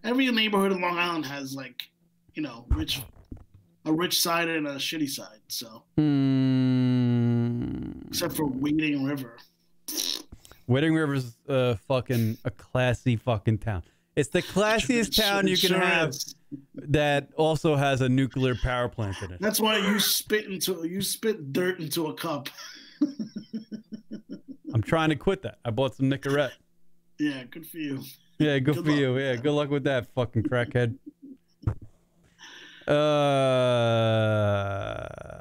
every neighborhood in Long Island has a rich side and a shitty side. So, except for Wading River. Wading River's fucking a classy fucking town. It's the classiest town you can have that also has a nuclear power plant in it. That's why you spit dirt into a cup. I'm trying to quit that. I bought some Nicorette. Yeah, good for you. Yeah, good for you. Yeah, good luck with that, fucking crackhead.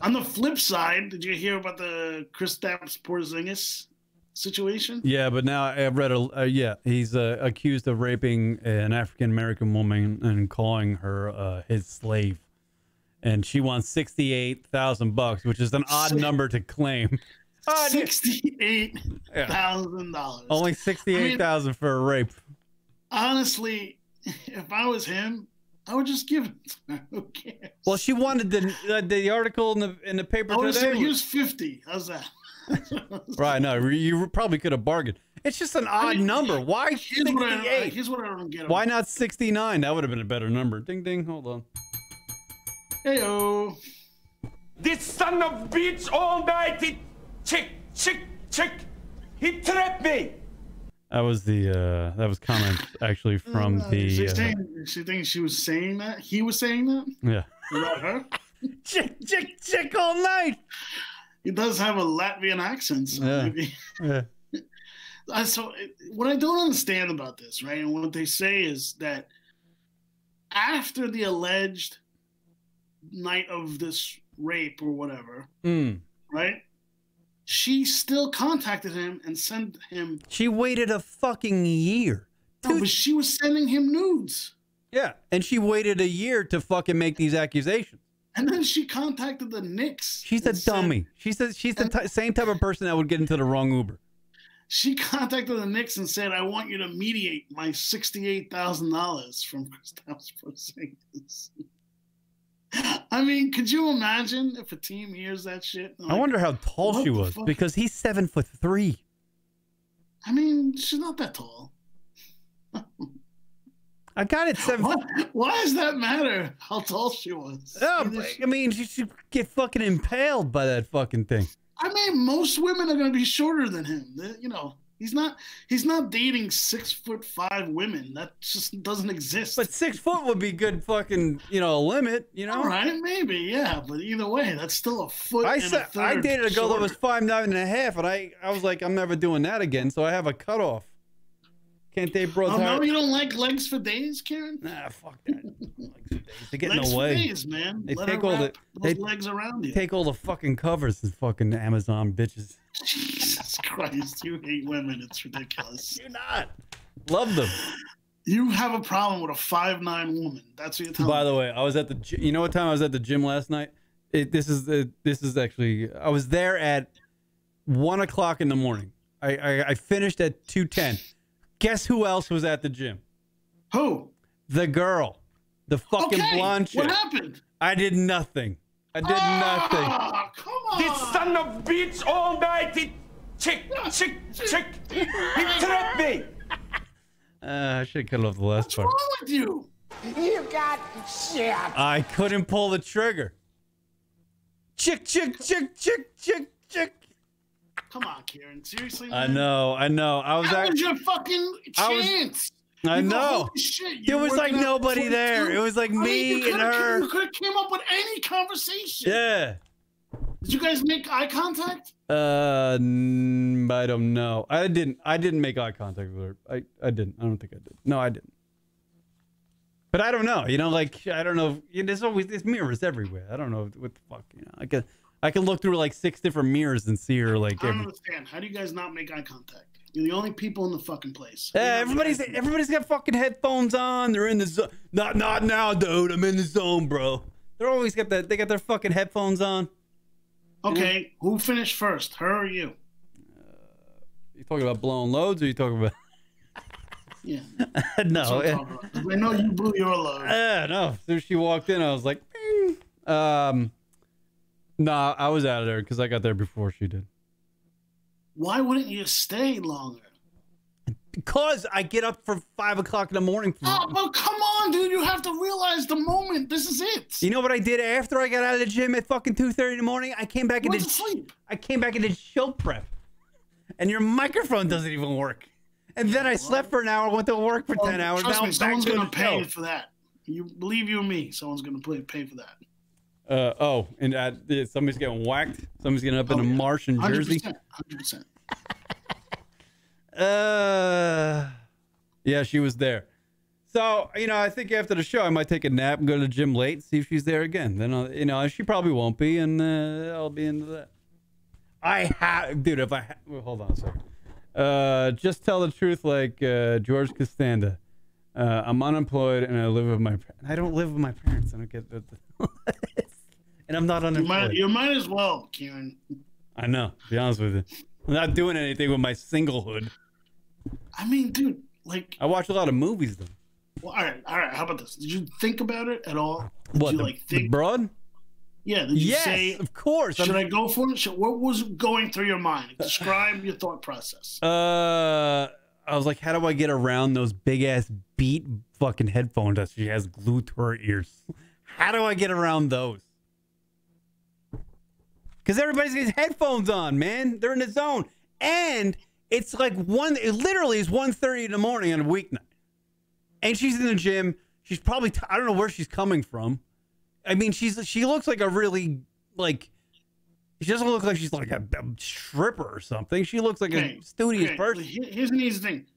On the flip side, did you hear about the Kristaps Porzingis situation? Yeah, but now I've read he's accused of raping an African American woman and calling her his slave, and she wants $68,000, which is an odd number to claim. $68,000. Only $68,000 for a rape. Honestly, if I was him, I would just give it to her. Who cares? Well, she wanted the article in the paper today. I would today. have said, here's 50. How's that? Right, no, you probably could have bargained. It's just an odd number. Why 68? Here's what I don't get. Why not 69? That would have been a better number. Ding, ding. Hold on. Heyo. This son of bitch all night, he chick. He trapped me. That was comments actually from the. She thinks she was saying that? He was saying that? Yeah. About her? Chick all night. He does have a Latvian accent. So maybe. Yeah. So what I don't understand about this, right, and what they say is that after the alleged night of this rape or whatever, right, she still contacted him and sent him. She waited a fucking year. No, but she was sending him nudes. Yeah, and she waited a year to fucking make these accusations. And then she contacted the Knicks. She's a dummy. She's the same type of person that would get into the wrong Uber. She contacted the Knicks and said, "I want you to mediate my $68,000 from Kristaps Porzingis." I mean, could you imagine if a team hears that shit? I wonder how tall she was, because he's 7'3". I mean, she's not that tall. I got it 7. Why does that matter? How tall she was? Oh, I mean, she should get fucking impaled by that fucking thing. I mean, most women are going to be shorter than him. You know, he's not dating 6'5" women. That just doesn't exist. But 6 foot would be good fucking, limit, All right, maybe, yeah. But either way, that's still a foot I and said, a third I dated a girl that was shorter. 5'9.5", and I was like, I'm never doing that again, so I have a cutoff. Can't date bros. Oh, no, you don't like legs for days, Karen? Nah, fuck that. Legs for days. They get in Legs the for way. days, man. They Let take her all wrap those legs around you. Take all the fucking covers, the fucking Amazon bitches. Jesus Christ, you hate women. It's ridiculous. You're not. Love them. You have a problem with a 5'9" woman. That's what you're telling me. By the way, I was at the gym. You know what time I was at the gym last night? This is actually, I was there at 1 o'clock in the morning. I finished at 2:10. Guess who else was at the gym? Who? The girl. The fucking blonde chick. What happened? I did nothing. I did nothing. Come on. This son of bitch all night. He chick. He trapped me. I should have cut off the last part. What's wrong with you? You got shit. I couldn't pull the trigger. Chick. Come on, Kieran. Seriously, I man? know. I was That was your fucking chance. I You go, know. holy shit, There you was like working out nobody there. 22? It was like I mean, me you and coulda- her. You could have came up with any conversation. Yeah. Did you guys make eye contact? I don't know. I didn't make eye contact with her. I didn't. I don't think I did. No, I didn't. But I don't know. I don't know. There's mirrors everywhere. I don't know what the fuck. I can look through like 6 different mirrors and see her like. I don't understand. How do you guys not make eye contact? You're the only people in the fucking place. Yeah, everybody's got fucking headphones on. They're in the zone. Not now, dude. I'm in the zone, bro. They're always got that. They got their fucking headphones on. Okay, who finished first, her or you? You talking about blowing loads, or you talking about? Yeah. No. That's what I'm talking about. I know you blew your load. No. As soon as she walked in, I was like, nah, I was out of there because I got there before she did. Why wouldn't you stay longer? Because I get up for 5 o'clock in the morning. Oh, well, come on, dude. You have to realize the moment. This is it. You know what I did after I got out of the gym at fucking 2:30 in the morning? I came back and did sleep. I came back and did show prep, and your microphone doesn't even work. And then I slept for an hour, went to work for 10 hours. Trust Now me, I'm back someone's to gonna the pay show. for that. You believe you and me, someone's gonna pay for that. And somebody's getting whacked. Somebody's getting up in a marsh in Jersey. 100%. Yeah, she was there. So, I think after the show, I might take a nap and go to the gym late, see if she's there again. Then, she probably won't be, and I'll be into that. Dude, hold on a second. Just tell the truth like George Costanza. I'm unemployed, and I live with my parents. I don't live with my parents. I don't get that. And I'm not unemployed. You might as well, Kieran. I know, to be honest with you. I'm not doing anything with my singlehood. I mean, dude, like... I watch a lot of movies, though. Well, all right. How about this? Did you think about it at all? What, the broad? Yeah, did you Yes, say... of course. Should I go for it? What was going through your mind? Describe your thought process. I was like, how do I get around those big-ass Beat fucking headphones that she has glued to her ears? How do I get around those? Because everybody's got headphones on, man. They're in the zone. And it's like it literally is 1:30 in the morning on a weeknight. And she's in the gym. She's probably, I don't know where she's coming from. I mean, she looks like a really, she doesn't look like she's like a stripper or something. She looks like a studious person. Here's an easy thing.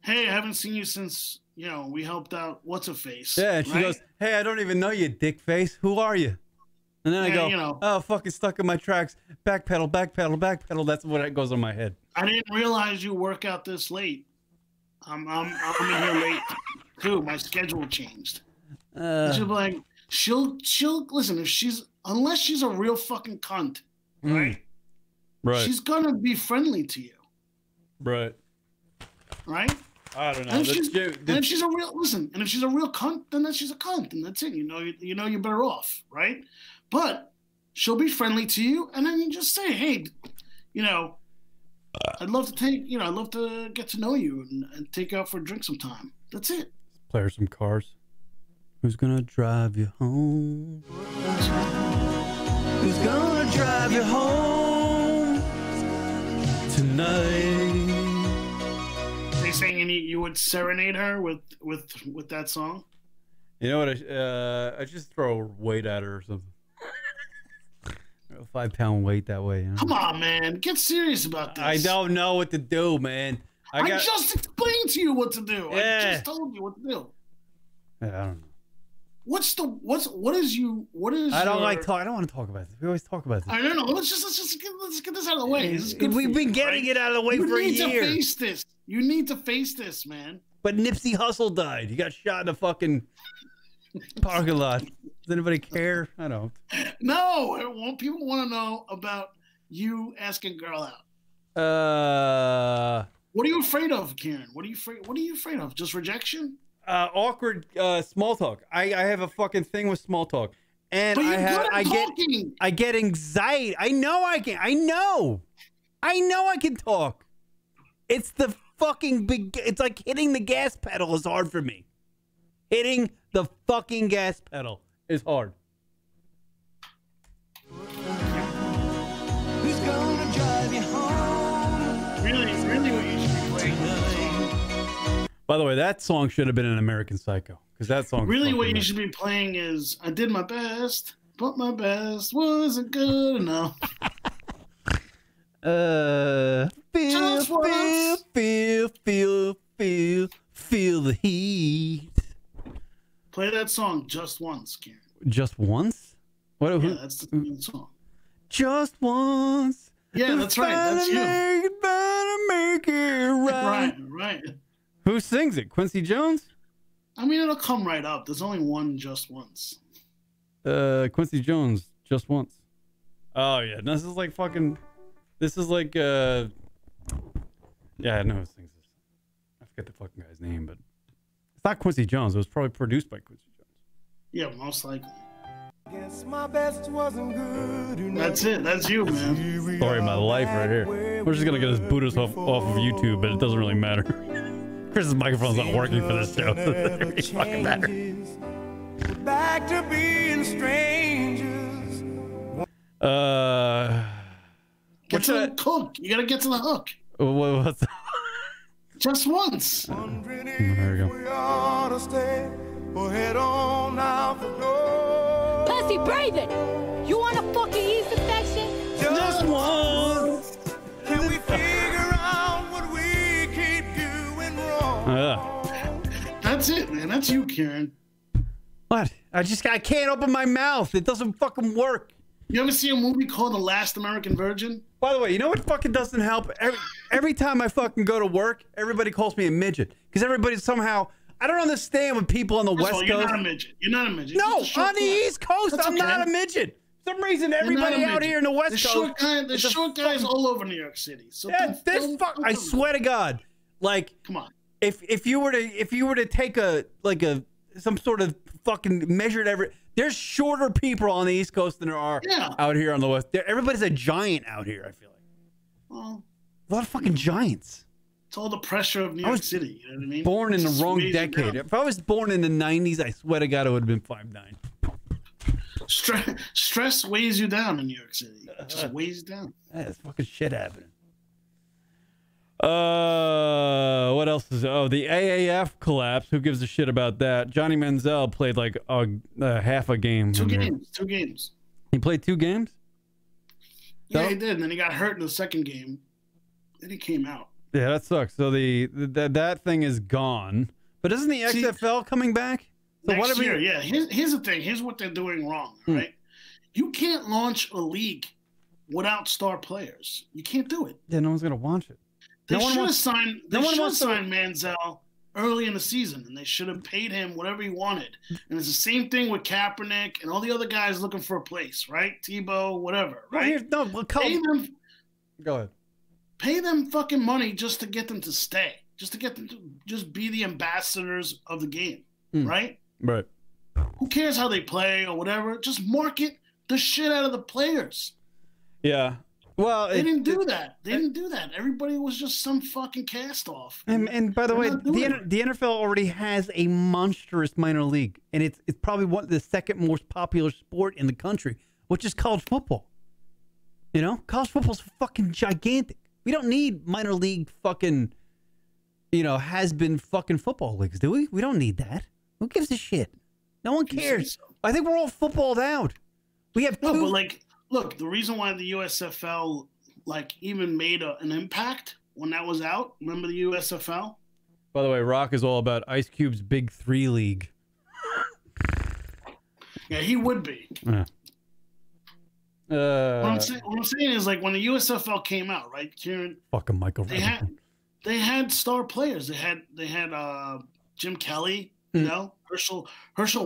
Hey, I haven't seen you since, we helped out What's-A-Face. Yeah, and she goes, hey, I don't even know you, dick face. Who are you? And then I go, oh, fucking stuck in my tracks. Backpedal. That's what goes on my head. I didn't realize you work out this late. I'm in here late too. My schedule changed. She'll be like, she'll listen. Unless she's a real fucking cunt, right? Right. She's gonna be friendly to you, right? Right. I don't know. And if she's a real cunt, then she's a cunt, and that's it. You know you're better off, right? But she'll be friendly to you, and then you just say, hey, I'd love to get to know you and take you out for a drink sometime. That's it. Play her some Cars. Who's gonna drive you home? Who's gonna drive you home tonight? They saying you would serenade her with that song? You know what? I just throw a weight at her or something. A 5-pound weight that way. You know? Come on, man. Get serious about this. I don't know what to do, man. I just explained to you what to do. Yeah. I just told you what to do. Yeah, I don't know. What is I don't like talk. I don't want to talk about this. We always talk about this. I don't know. Let's get this out of the way. This is good We've for been you, getting right? it out of the way for a year. You need to face this. You need to face this, man. But Nipsey Hussle died. He got shot in a fucking parking lot. Does anybody care? I don't. No, people want to know about you asking girl out. What are you afraid of, Kieran? What are you afraid of? Just rejection? Awkward small talk. I have a fucking thing with small talk, and But you're good at talking. I get anxiety. I know I can. I know I can talk. It's the fucking big. It's like hitting the gas pedal is hard for me. Hitting the fucking gas pedal is hard. Who's gonna drive you home? Really what you should be playing. By the way, that song should have been an American Psycho, because that song. Really, what you should be playing is "I did my best, but my best wasn't good enough." Feel the heat. Play that song just once, Kieran. Just once? What? Yeah, that's the song. Just once. Yeah, that's right. That's you. Make it right. Right. Who sings it? Quincy Jones? I mean, it'll come right up. There's only one just once. Quincy Jones, Just Once. Oh yeah, no, this is like fucking. This is like yeah, I know who sings this. I forget the fucking guy's name, but it's not Quincy Jones. It was probably produced by Quincy Jones. Yeah, most likely. Guess my best wasn't good enough. That's it. That's you, man. Story of my life right here. We're just gonna get this Buddhist off of YouTube, but it doesn't really matter. Chris's microphone's not working for this show. So it doesn't really fucking matter. Back to being strangers. Get to the hook. You gotta get to the hook. What's that? Just once. There we go. We ought to stay or head on out the door. Pussy breathing. You want a fucking yeast infection? Just once. Can we figure out what we keep doing wrong? That's it, man. That's you, Kieran. What? I can't open my mouth. It doesn't fucking work. You ever see a movie called The Last American Virgin? By the way, you know what fucking doesn't help? Every time I fucking go to work, everybody calls me a midget. Because everybody somehow... I don't understand when people on the West Coast... You're not a midget. You're not a midget. No, on the East Coast, I'm not a midget. For some reason, everybody out here in the West Coast... The short guys all over New York City. So yeah, I swear to God. Like... Come on. If you were to take some sort of fucking measured there's shorter people on the East Coast than there are out here on the West. Everybody's a giant out here, I feel like. Well, a lot of fucking giants. It's all the pressure of New York City. You know what I mean? Born in the Just wrong weighs you decade. down. If I was born in the 90s, I swear to God, I would have been 5'9". Stress weighs you down in New York City. It just weighs you down. That's fucking shit happening. What else is? Oh, the AAF collapse. Who gives a shit about that? Johnny Manziel played like half a game. Two games. He played 2 games? Yeah, he did. And then he got hurt in the second game. Then he came out. Yeah, that sucks. So that thing is gone. But isn't the XFL coming back? So Next year, yeah. Here's the thing. Here's what they're doing wrong, right? You can't launch a league without star players. You can't do it. Yeah, no one's going to watch it. They should have signed Manziel early in the season, and they should have paid him whatever he wanted. And it's the same thing with Kaepernick and all the other guys looking for a place, right? Tebow, whatever, right? Go ahead. Pay them fucking money just to get them to stay, just to get them to just be the ambassadors of the game, right? Right. Who cares how they play or whatever? Just market the shit out of the players. Yeah. Well, they didn't do that. They didn't do that. Everybody was just some fucking cast off. And by the way, the NFL already has a monstrous minor league, and it's probably one of the second most popular sport in the country, which is college football. You know, college football's fucking gigantic. We don't need minor league fucking, has been fucking football leagues, do we? We don't need that. Who gives a shit? No one cares. I think we're all footballed out. We have no, but look, the reason why the USFL even made an impact when that was out. Remember the USFL? By the way, Rock is all about Ice Cube's Big 3 League. Yeah, he would be. Yeah. What I'm saying is when the USFL came out, right, Kieran? Fucking Michael. They had star players. They had Jim Kelly, Herschel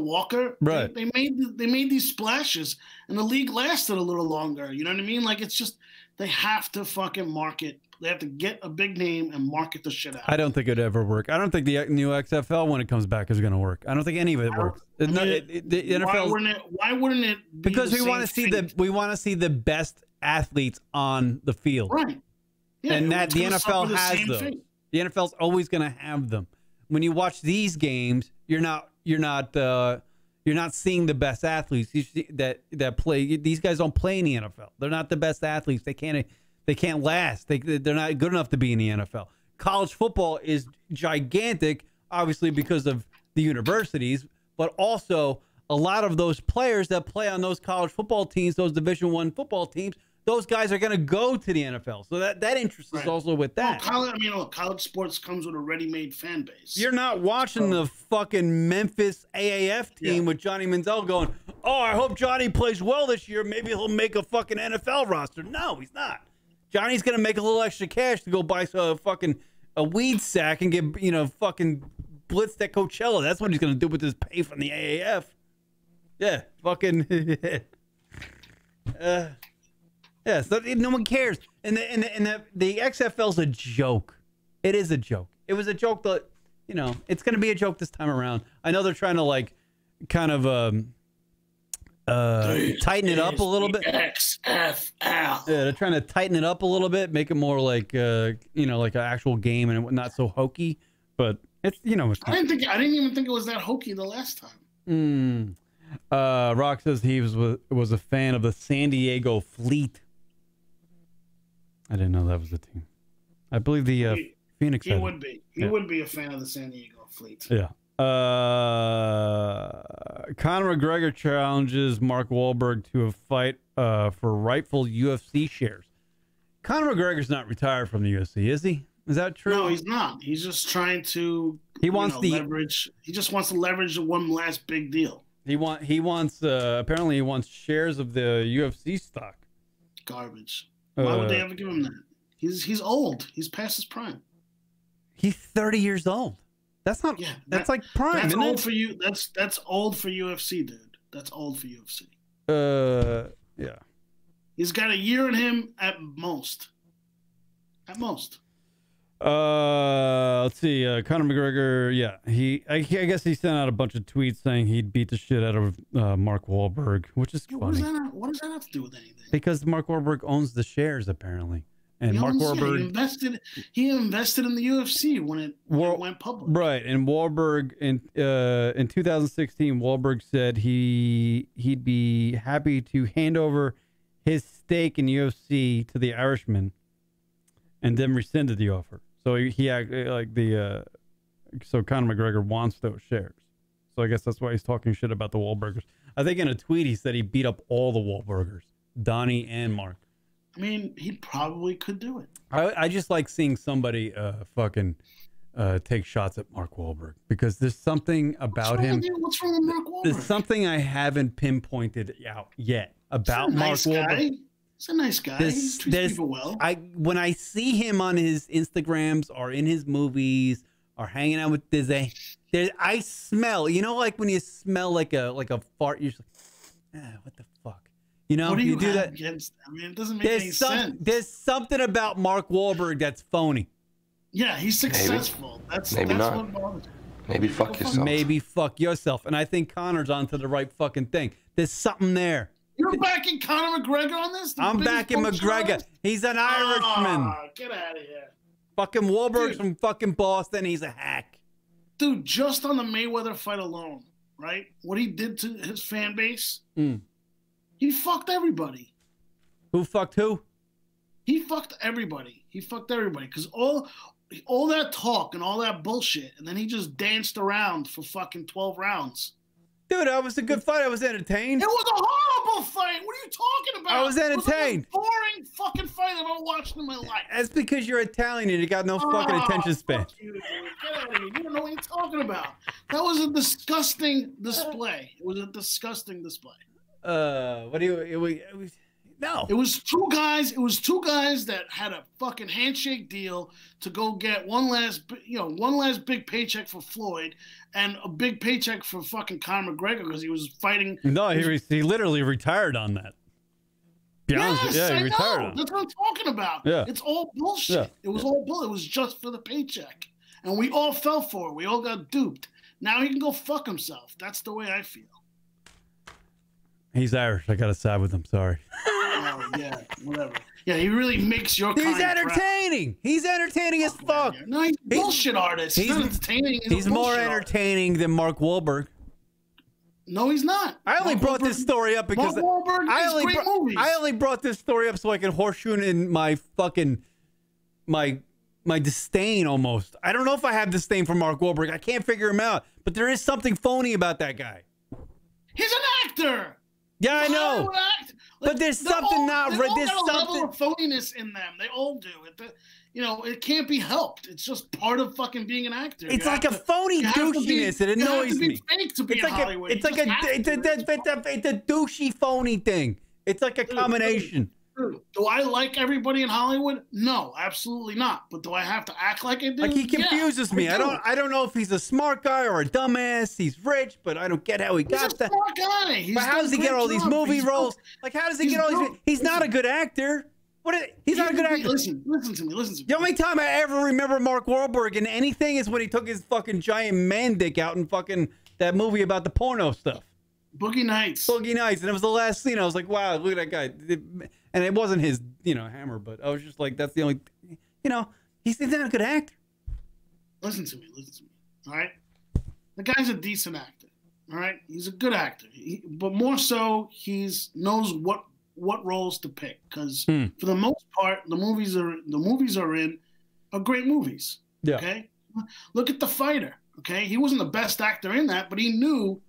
Walker. Right. They made these splashes, and the league lasted a little longer. You know what I mean? It's just they have to fucking market. They have to get a big name and market the shit out. I don't think it'd ever work. I don't think the new XFL, when it comes back, is going to work. I don't think any of it works. The NFL. Why wouldn't it? Be because we want to see the best athletes on the field. Right. Yeah, and that the NFL has those. Thing. The NFL's always going to have them. When you watch these games, you're not seeing the best athletes. You see that play. These guys don't play in the NFL. They're not the best athletes. They can't last. They're not good enough to be in the NFL. College football is gigantic, obviously because of the universities, but also a lot of those players that play on those college football teams, those Division I football teams, those guys are going to go to the NFL. So that interest is also with that. Well, college sports comes with a ready-made fan base. You're not watching the fucking Memphis AAF team with Johnny Manziel going, oh, I hope Johnny plays well this year. Maybe he'll make a fucking NFL roster. No, he's not. Johnny's going to make a little extra cash to go buy a weed sack and get, fucking blitzed at Coachella. That's what he's going to do with his pay from the AAF. Yeah, fucking. Yeah, so no one cares. And the XFL's a joke. It is a joke. It was a joke that, it's going to be a joke this time around. I know they're trying to kind of tighten it up a little bit. XFL. Yeah, they're trying to tighten it up a little bit, make it more like an actual game and not so hokey. But it's it's I didn't even think it was that hokey the last time. Rock says he was a fan of the San Diego Fleet. I didn't know that was the team. I believe the Phoenix. He would be. He would be a fan of the San Diego Fleet. Yeah. Conor McGregor challenges Mark Wahlberg to a fight for rightful UFC shares. Conor McGregor's not retired from the UFC, is he? Is that true? No, he's not. He's just trying to. Leverage. He just wants to leverage one last big deal. He wants apparently he wants shares of the UFC stock. Garbage. Why would they ever give him that? He's old. He's past his prime. He's 30 years old. That's not. Yeah, that's like prime. That's isn't old it? for you. That's old for UFC, dude. That's old for UFC. Yeah. He's got a year in him at most. At most. Let's see. Conor McGregor. Yeah, I guess he sent out a bunch of tweets saying he'd beat the shit out of Mark Wahlberg, which is funny. What does that have to do with anything? Because Mark Wahlberg owns the shares apparently, and Mark Wahlberg he invested in the UFC when it went public. Right, and Wahlberg in 2016, Wahlberg said he'd be happy to hand over his stake in UFC to the Irishman, and then rescinded the offer. So he acted like so Conor McGregor wants those shares. So I guess that's why he's talking shit about the Wahlburgers. I think in a tweet he said he beat up all the Wahlburgers, Donnie and Mark. I mean, he probably could do it. I just like seeing somebody take shots at Mark Wahlberg because there's something about him. What's wrong with Mark Wahlberg? There's something I haven't pinpointed out yet about Mark Wahlberg. He's a nice guy. He treats people well. When I see him on his Instagrams or in his movies or hanging out with I smell. Like when you smell like a fart, you're just like, what the fuck? What do you do that. Against? I mean, it doesn't make any sense. There's something about Mark Wahlberg that's phony. Yeah, he's successful. That's not. What bothers me. Maybe fuck yourself. Maybe fuck yourself. And I think Connor's onto the right fucking thing. There's something there. You're You're backing Conor McGregor on this? I'm backing McGregor. He's an Irishman. Get out of here. Fucking Wahlberg's from fucking Boston. He's a hack. Dude, just on the Mayweather fight alone, right? What he did to his fan base, he fucked everybody. Who fucked who? He fucked everybody. He fucked everybody. Because all that talk and all that bullshit, and then he just danced around for fucking 12 rounds. Dude, that was a good fight. I was entertained. It was a horrible fight. What are you talking about? I was entertained. It was the most boring fucking fight I've ever watched in my life. That's because you're Italian and you got no fucking attention span. Fuck you, dude. Get out of here. You don't know what you're talking about. That was a disgusting display. It was a disgusting display. What do you... No. It was two guys. It was two guys that had a fucking handshake deal to go get one last big paycheck for Floyd and a big paycheck for fucking Conor McGregor because he was fighting. No, he literally retired on that. Yes, yeah, he retired. I know. That's what I'm talking about. Yeah. It's all bullshit. Yeah. It was all bull. It was just for the paycheck, and we all fell for it. We all got duped. Now he can go fuck himself. That's the way I feel. He's Irish. I gotta side with him. Sorry. Oh, yeah, whatever. Yeah, he really makes your kind He's entertaining. Proud. He's entertaining as fuck. No, he's a bullshit artist. He's not entertaining. He's more entertaining than Mark Wahlberg. No, he's not. I only brought this story up because Mark Wahlberg makes great movies. I only brought this story up so I can horseshoe in my fucking my disdain almost. I don't know if I have disdain for Mark Wahlberg. I can't figure him out. But there is something phony about that guy. He's an actor. Yeah, I know. But there's something not right. There's got a something level of phoniness in them. They all do. It can't be helped. It's just part of fucking being an actor. It's like a phony douchiness. It annoys me. Fake to be in Hollywood. It's a douchey phony thing. It's like a combination. Do I like everybody in Hollywood? No, absolutely not. But do I have to act like I do? Like he confuses me. I don't know if he's a smart guy or a dumbass. He's rich, but I don't get how he got that. He's a smart guy. But how does he get all these movie roles? Like how does he get all these? He's not a good actor. He's not a good actor. Listen to me. The only time I ever remember Mark Wahlberg in anything is when he took his fucking giant man dick out in fucking that movie about the porno stuff. Boogie Nights. And it was the last scene. I was like, wow, look at that guy. And it wasn't his, hammer, but I was just like, that's the only, he's not a good actor. Listen to me. All right. The guy's a decent actor. All right. He's a good actor. But more so, knows what roles to pick. Because for the most part, the movies are in are great movies. Yeah. Okay. Look at The Fighter. Okay. He wasn't the best actor in that, but he knew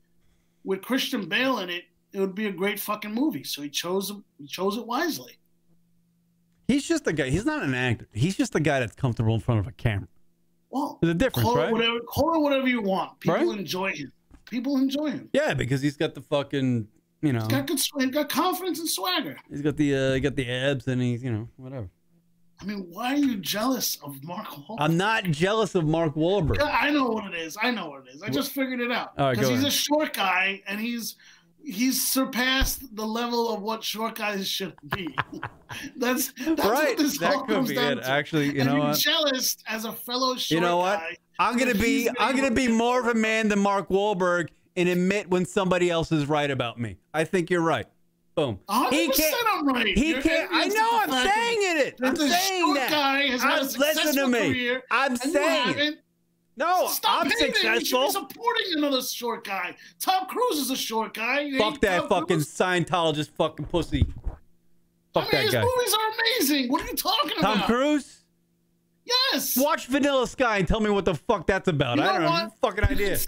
with Christian Bale in it, it would be a great fucking movie. So he chose it wisely. He's just a guy. He's not an actor. He's just a guy that's comfortable in front of a camera. Well, there's a difference, call right? Call it whatever you want. People enjoy him. Yeah, because he's got the fucking, He's got confidence and swagger. He's got the abs and he's, whatever. I mean, why are you jealous of Mark Wahlberg? I'm not jealous of Mark Wahlberg. Yeah, I know what it is. I just figured it out. All right, because he's ahead. a short guy and he's surpassed the level of what short guys should be. That's right. what this That all could comes be down it. to. Actually, and know you're what? jealous as a fellow short You know what? guy. I'm gonna be more of a man than Mark Wahlberg and admit when somebody else is right about me. I think you're right. Boom. 100% I'm right. He can't. I know. I'm saying it. I'm saying that. Guy has had a successful career, I'm saying it. No, Stop I'm hating. successful. You should be supporting another short guy. Tom Cruise is a short guy. You Fuck hate that Tom fucking Cruise? Scientologist fucking pussy. Fuck that his guy. movies are amazing. What are you talking about? Tom Cruise? Yes. Watch Vanilla Sky and tell me what the fuck that's about. You know I don't what? have a fucking idea.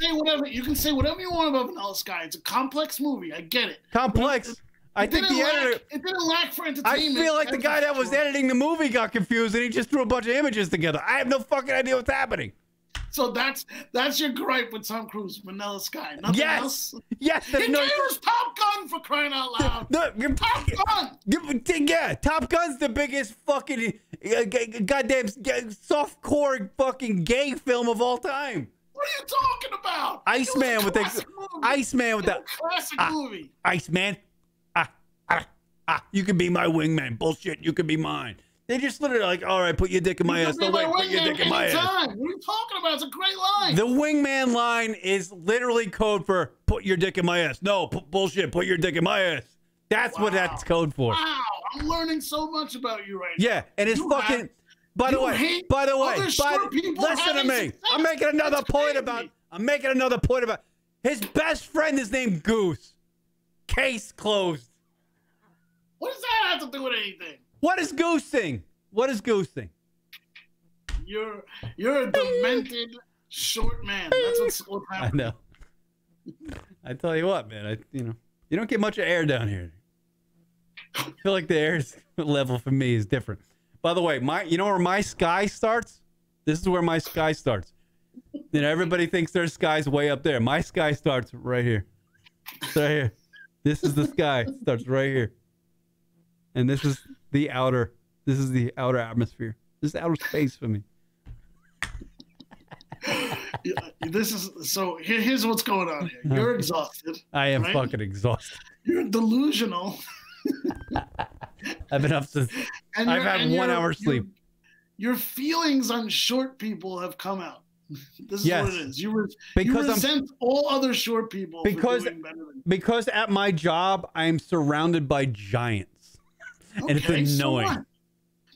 You can say whatever you want about Vanilla Sky. It's a complex movie. I get it. Complex. I think the editor. It didn't lack for I entertainment. feel like the guy that was editing the movie got confused and he just threw a bunch of images together. I have no fucking idea what's happening. So that's your gripe with Tom Cruise, Vanilla Sky. Nothing else? Yes. He gave us Top Gun for crying out loud. Top Gun. Yeah, Top Gun's the biggest fucking goddamn softcore fucking gay film of all time. What are you talking about? Iceman with the classic movie. Iceman. You can be my wingman. Bullshit. You can be mine. They just literally like, all right, put your dick in my ass. No, wait, put your dick in my ass. What are you talking about? It's a great line. The wingman line is literally code for put your dick in my ass. No, bullshit. Put your dick in my ass. That's what that's code for. Wow, I'm learning so much about you right Yeah, now. and it's fucking. By the way, listen to me. I'm making another point about. His best friend is named Goose. Case closed. What does that have to do with anything? What is goosing? What is goosing? You're a demented short man. That's what's happening. I know. I tell you what, man. You don't get much air down here. I feel like the air level for me is different. By the way, you know where my sky starts? This is where my sky starts. Everybody thinks their sky's way up there. My sky starts right here. It's right here. This is the sky. It starts right here. And this is the outer atmosphere. This is outer space for me. Here's what's going on here. You're exhausted. I am fucking exhausted. You're delusional. I've been up since I've had 1 hour sleep. Your feelings on short people have come out. This is what it is. You resent all other short people for doing better than you. Because at my job I am surrounded by giants. Okay, and it's annoying. So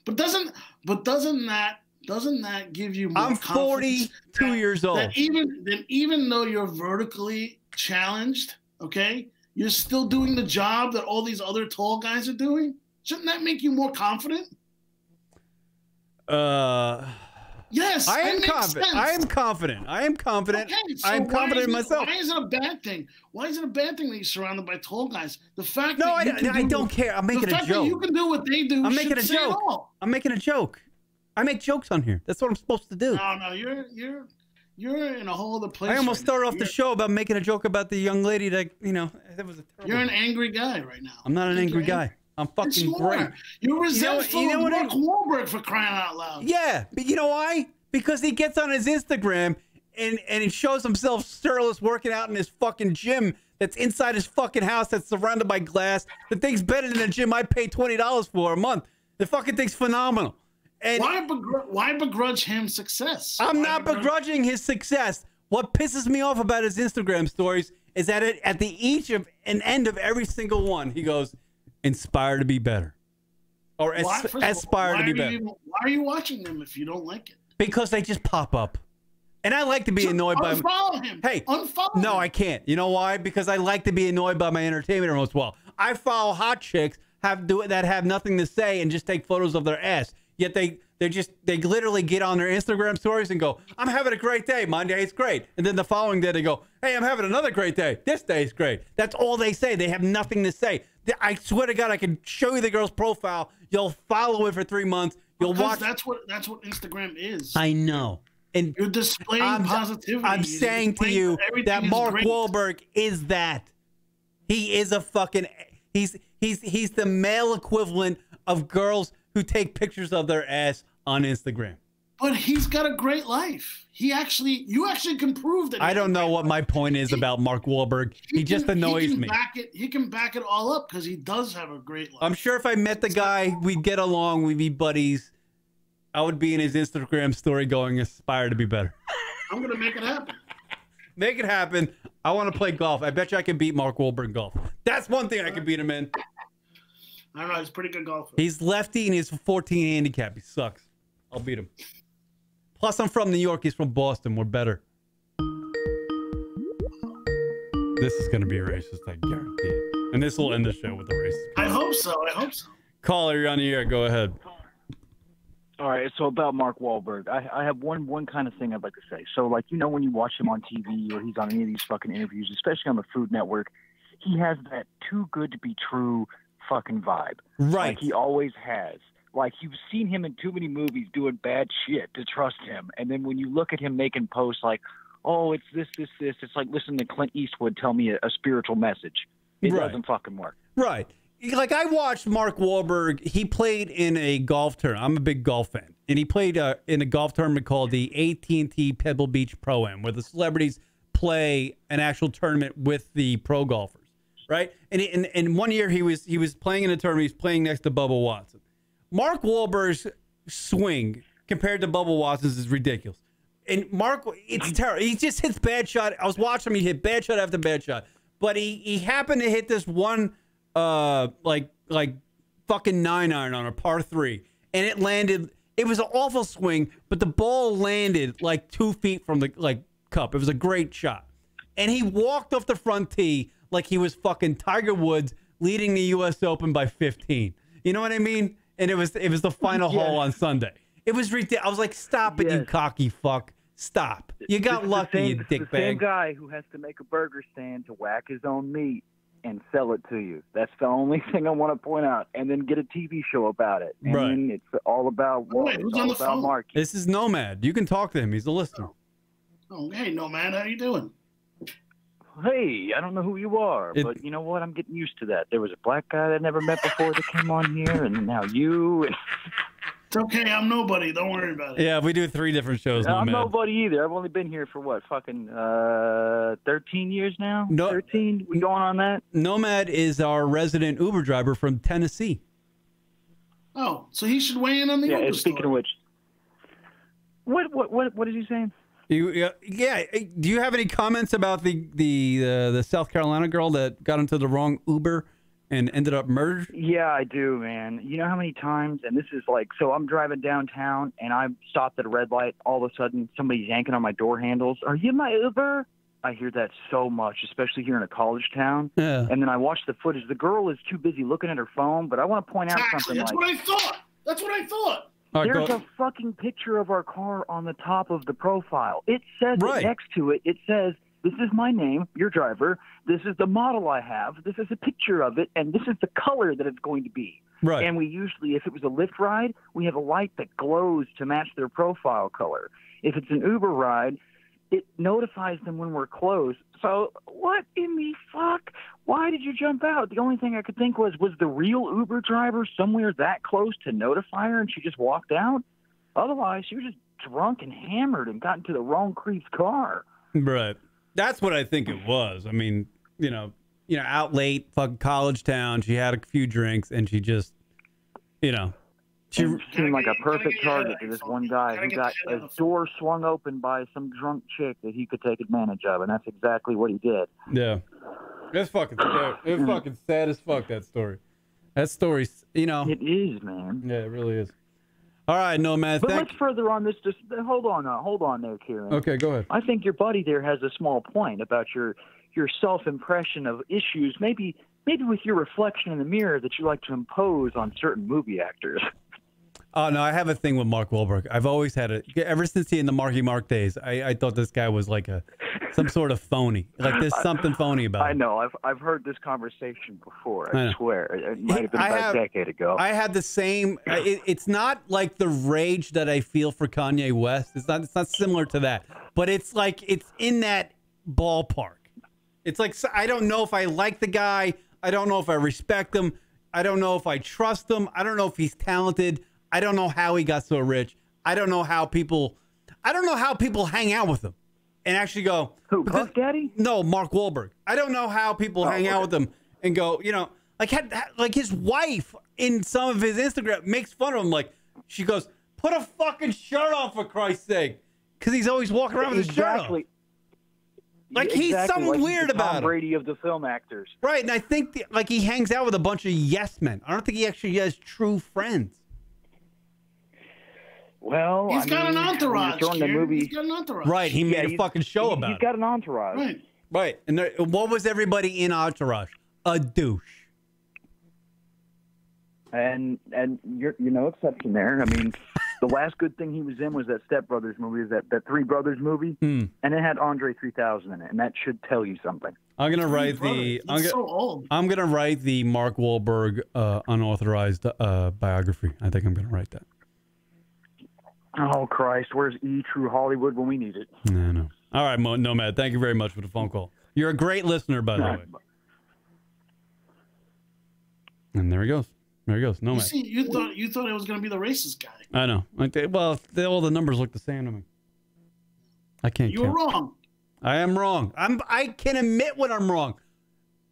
what? Doesn't that give you more I'm confidence 42 years old. That even though you're vertically challenged, okay, you're still doing the job that all these other tall guys are doing? Shouldn't that make you more confident? Yes, I am confident. Sense. I am confident. Okay, so I'm confident in myself. Why is it a bad thing? Why is it a bad thing that you're surrounded by tall guys? The fact No, that I don't care. I'm making a joke. The fact that you can do what they do. I'm making a say it joke. all. I'm making a joke. I make jokes on here. That's what I'm supposed to do. No, you're in a whole other place. I almost started off the You're- show about making a joke about the young lady that that was a terrible. You're an angry guy right now. I'm not an angry guy. I'm fucking great. You're resentful You know of what Mark Wahlberg for crying out loud. Yeah, but you know why? Because he gets on his Instagram and he shows himself shirtless working out in his fucking gym that's inside his fucking house that's surrounded by glass. The thing's better than a gym I pay $20 for a month. The fucking thing's phenomenal. And why begrudge him success? I'm not begrudging his success. What pisses me off about his Instagram stories is that at the end of every single one, he goes, "Inspire to be better," or aspire to be better. Why are you watching them if you don't like it? Because they just pop up. And I like to be annoyed by him. Unfollow him. Hey, unfollow no, him. I can't. You know why? Because I like to be annoyed by my entertainment every once in a while. I follow hot chicks that have nothing to say and just take photos of their ass. Yet they literally get on their Instagram stories and go, "I'm having a great day. My day's great." And then the following day they go, "Hey, I'm having another great day. This day's great." That's all they say. They have nothing to say. I swear to God, I can show you the girl's profile. You'll follow it for 3 months. You'll watch. That's what Instagram is. I know. And you're displaying positivity. I'm saying to you that Mark Wahlberg is that. He is a fucking. He's the male equivalent of girls who take pictures of their ass on Instagram. But he's got a great life. You actually can prove that. I don't know what my point is about Mark Wahlberg. He just annoys me. He can back it all up because he does have a great life. I'm sure if I met the guy, we'd get along, we'd be buddies. I would be in his Instagram story going, "Aspire to be better." I'm going to make it happen. Make it happen. I want to play golf. I bet you I can beat Mark Wahlberg in golf. That's one thing I can beat him in. I don't know. He's a pretty good golfer. He's lefty and he's a 14 handicap. He sucks. I'll beat him. Plus, I'm from New York. He's from Boston. We're better. This is going to be racist, I guarantee it. And this will end the show with the racist. I hope so. Caller, you're on the air. Go ahead. All right, so about Mark Wahlberg, I have one kind of thing I'd like to say. So, like, when you watch him on TV or he's on any of these fucking interviews, especially on the Food Network, he has that too good to be true fucking vibe. Right. Like he always has. Like, you've seen him in too many movies doing bad shit to trust him. And then when you look at him making posts like, "Oh, it's this," it's like listening to Clint Eastwood tell me a spiritual message. It doesn't fucking work. Right. Like, I watched Mark Wahlberg. He played in a golf tournament. I'm a big golf fan. And he played in a golf tournament called the AT&T Pebble Beach Pro-Am, where the celebrities play an actual tournament with the pro golfers, right? And 1 year he was playing in a tournament. He was playing next to Bubba Watson. Mark Wahlberg's swing compared to Bubba Watson's is ridiculous. And Mark, it's terrible. He just hits bad shot. I was watching him. He hit bad shot after bad shot. But he happened to hit this one like fucking 9-iron on a par 3, and it landed. It was an awful swing, but the ball landed like 2 feet from the cup. It was a great shot, and he walked off the front tee like he was fucking Tiger Woods leading the U.S. Open by 15. You know what I mean? And it was the final hole on Sunday. It was ridiculous. I was like, stop it, you cocky fuck. Stop. You got lucky, you dickbag. The same guy who has to make a burger stand to whack his own meat and sell it to you. That's the only thing I want to point out. And then get a TV show about it. And then it's all about Mark. This is Nomad. You can talk to him. He's a listener. Oh, hey, Nomad. How you doing? Hey, I don't know who you are, but you know what? I'm getting used to that. There was a black guy that I never met before that came on here, and now you. It's okay. I'm nobody. Don't worry about it. Yeah, we do 3 different shows. I'm Nomad. nobody either. I've only been here for what, fucking 13 years now? No, 13? We going on that? Nomad is our resident Uber driver from Tennessee. Oh, so he should weigh in on the Uber speaking story. of which, what is he saying? Yeah. Do you have any comments about the South Carolina girl that got into the wrong Uber and ended up murdered? Yeah, I do, man. You know how many times, and this is like, so I'm driving downtown, and I stopped at a red light. All of a sudden, somebody's yanking on my door handles. Are you my Uber? I hear that so much, especially here in a college town. Yeah. And then I watch the footage. The girl is too busy looking at her phone, but I want to point out something That's like... what I thought. That's what I thought. There's a fucking picture of our car on the top of the profile. It says it next to it. It says, this is my name, your driver. This is the model I have. This is a picture of it, and this is the color that it's going to be. Right. And we usually, if it was a Lyft ride, we have a light that glows to match their profile color. If it's an Uber ride, it notifies them when we're close. So what in the fuck? Why did you jump out? The only thing I could think was the real Uber driver somewhere that close to notify her and she just walked out? Otherwise, she was just drunk and hammered and got into the wrong creep's car. Right. That's what I think it was. I mean, you know, out late, fucking college town. She had a few drinks and she just, she seemed like a perfect target to this one guy who got a door swung open by some drunk chick that he could take advantage of, and that's exactly what he did. Yeah. It's fucking sad. It's fucking sad as fuck, that story. That story's, It is, man. Yeah, it really is. All right, Nomad. But let's further on this. Just hold on there, Kieran. Okay, go ahead. I think your buddy there has a small point about your self-impression of issues, maybe with your reflection in the mirror that you like to impose on certain movie actors. Oh, no, I have a thing with Mark Wahlberg. I've always had it. Ever since in the Marky Mark days, I thought this guy was like some sort of phony. Like there's something phony about him. I know. I've heard this conversation before. I swear. It might have been about a decade ago. I had the same. It's not like the rage that I feel for Kanye West. It's not similar to that. But it's like it's in that ballpark. It's like I don't know if I like the guy. I don't know if I respect him. I don't know if I trust him. I don't know if he's talented. I don't know how he got so rich. I don't know how people hang out with him and actually go, who, Puff Daddy? No, Mark Wahlberg. I don't know how people hang out with him and go, like his wife in some of his Instagram makes fun of him. Like she goes, put a fucking shirt on for Christ's sake. Because he's always walking around with his shirt on. Like he's something like weird he's the about Tom him. Brady of the film actors. Right. And I think he hangs out with a bunch of yes men. I don't think he actually has true friends. Well, he's got an entourage. He's got an entourage. Right, he made a fucking show about it. He's got an entourage. Right. And what was everybody in Entourage? A douche. And you're no exception there. I mean, the last good thing he was in was that Step Brothers movie, that Three Brothers movie, and it had Andre 3000 in it, and that should tell you something. I'm gonna write I'm gonna write the Mark Wahlberg unauthorized biography. I think I'm gonna write that. Oh, Christ. Where's True Hollywood when we need it? No. All right, Nomad. Thank you very much for the phone call. You're a great listener, by the way. And there he goes. Nomad. You see, you thought it was going to be the racist guy. I know. All the numbers look the same to me. I can't. You were wrong. I am wrong. I can admit when I'm wrong.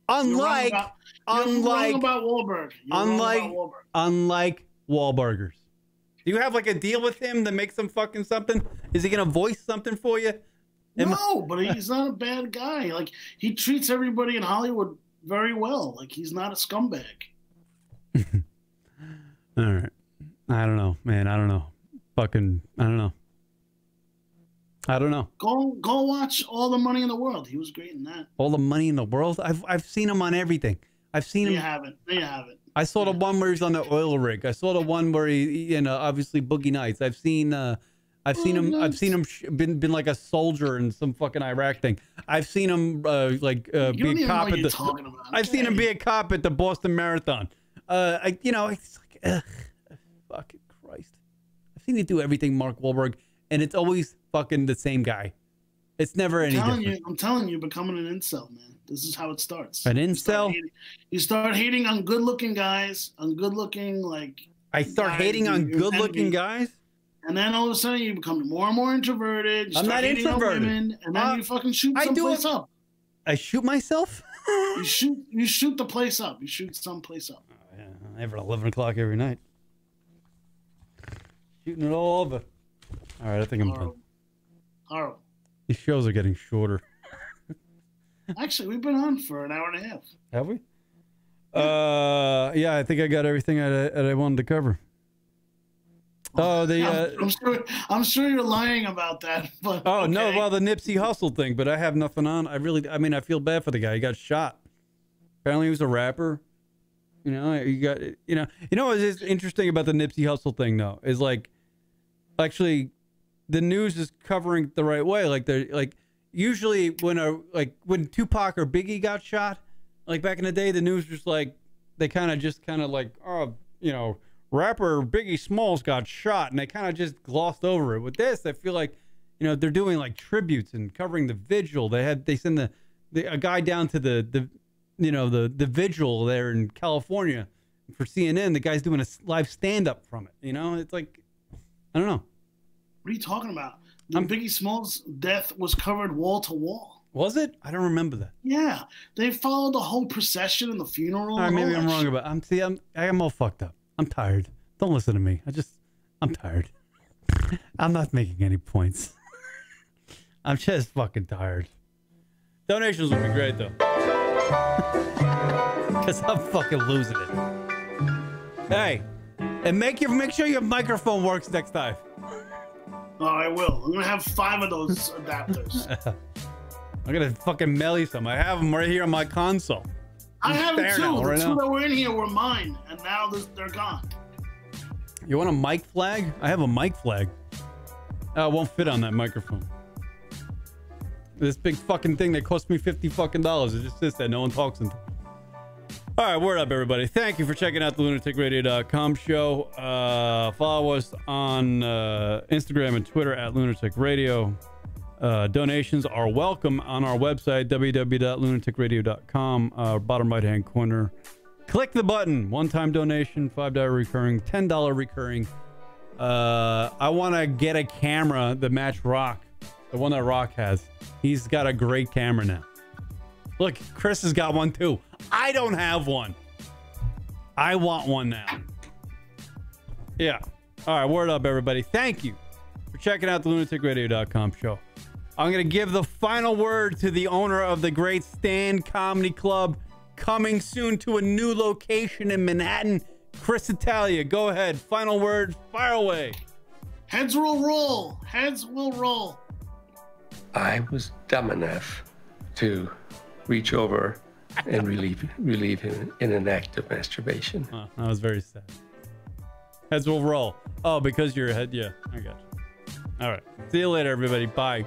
Unlike Wahlberg. Unlike Wahlburgers. Do you have like a deal with him that makes him fucking something? Is he gonna voice something for you? No, but he's not a bad guy. Like he treats everybody in Hollywood very well. Like, he's not a scumbag. All right. I don't know, man. I don't know. Fucking, I don't know. I don't know. Go watch All the Money in the World. He was great in that. All the Money in the World? I've seen him on everything. I've seen him. You haven't. I saw the one where he's on the oil rig. I saw the one where he, obviously Boogie Nights. I've seen him. Been like a soldier in some fucking Iraq thing. I've seen him be a cop at the. I've seen him be a cop at the Boston Marathon. It's like, fucking Christ. I've seen him do everything, Mark Wahlberg, and it's always fucking the same guy. It's never any different. I'm telling you, becoming an incel, man. This is how it starts. An incel? You start hating on good-looking guys, on good-looking, like... I start hating on good-looking guys? And then all of a sudden you become more and more introverted. You I'm not introverted. Women, and then you fucking shoot someplace up. I shoot myself? You shoot the place up. You shoot someplace up. Oh, yeah. Every 11 o'clock every night. Shooting it all over. All right, I think I'm done. Horrible. These shows are getting shorter. Actually, we've been on for an hour and a half. Have we? Yeah, I think I got everything I wanted to cover. Oh, I'm sure you're lying about that. But okay. No, well, the Nipsey Hussle thing, but I have nothing on. I feel bad for the guy. He got shot. Apparently, he was a rapper. What is interesting about the Nipsey Hussle thing, though, is like, actually, the news is covering it the right way. Like they're like usually when Tupac or Biggie got shot, like back in the day, the news was like they kind of like, oh, rapper Biggie Smalls got shot, and they kind of just glossed over it. With this, I feel like they're doing like tributes and covering the vigil. They send a guy down to the vigil there in California for CNN. The guy's doing a live stand up from it. It's like, I don't know. What are you talking about? Biggie Smalls' death was covered wall to wall. Was it? I don't remember that. Yeah, they followed the whole procession and the funeral. All right, maybe I'm wrong about. I'm all fucked up. I'm tired. Don't listen to me. I'm tired. I'm not making any points. I'm just fucking tired. Donations would be great though, because I'm fucking losing it. Hey, and make sure your microphone works next time. Oh, I will. I'm gonna have 5 of those adapters. I'm gonna fucking mail you some. I have them right here on my console. I have it too. The two that were in here were mine, and now they're gone. You want a mic flag? I have a mic flag. Oh, it won't fit on that microphone. This big fucking thing that cost me $50 fucking. It just sits there. No one talks into. All right, word up, everybody. Thank you for checking out the LunaticRadio.com show. Follow us on Instagram and Twitter at LunaticRadio. Donations are welcome on our website, www.lunaticradio.com. Bottom right-hand corner. Click the button. One-time donation, $5 recurring, $10 recurring. I want to get a camera that match Rock, the one that Rock has. He's got a great camera now. Look, Chris has got one too. I don't have one. I want one now. Yeah. All right, word up, everybody. Thank you for checking out the LunaticRadio.com show. I'm going to give the final word to the owner of the Great Stand Comedy Club, coming soon to a new location in Manhattan, Chris Italia. Go ahead. Final word. Fire away. Heads will roll. Heads will roll. I was dumb enough to reach over and relieve him in an act of masturbation. Oh, that was very sad. Heads will roll. Oh, because you're a head. Yeah, I got you. All right. See you later, everybody. Bye.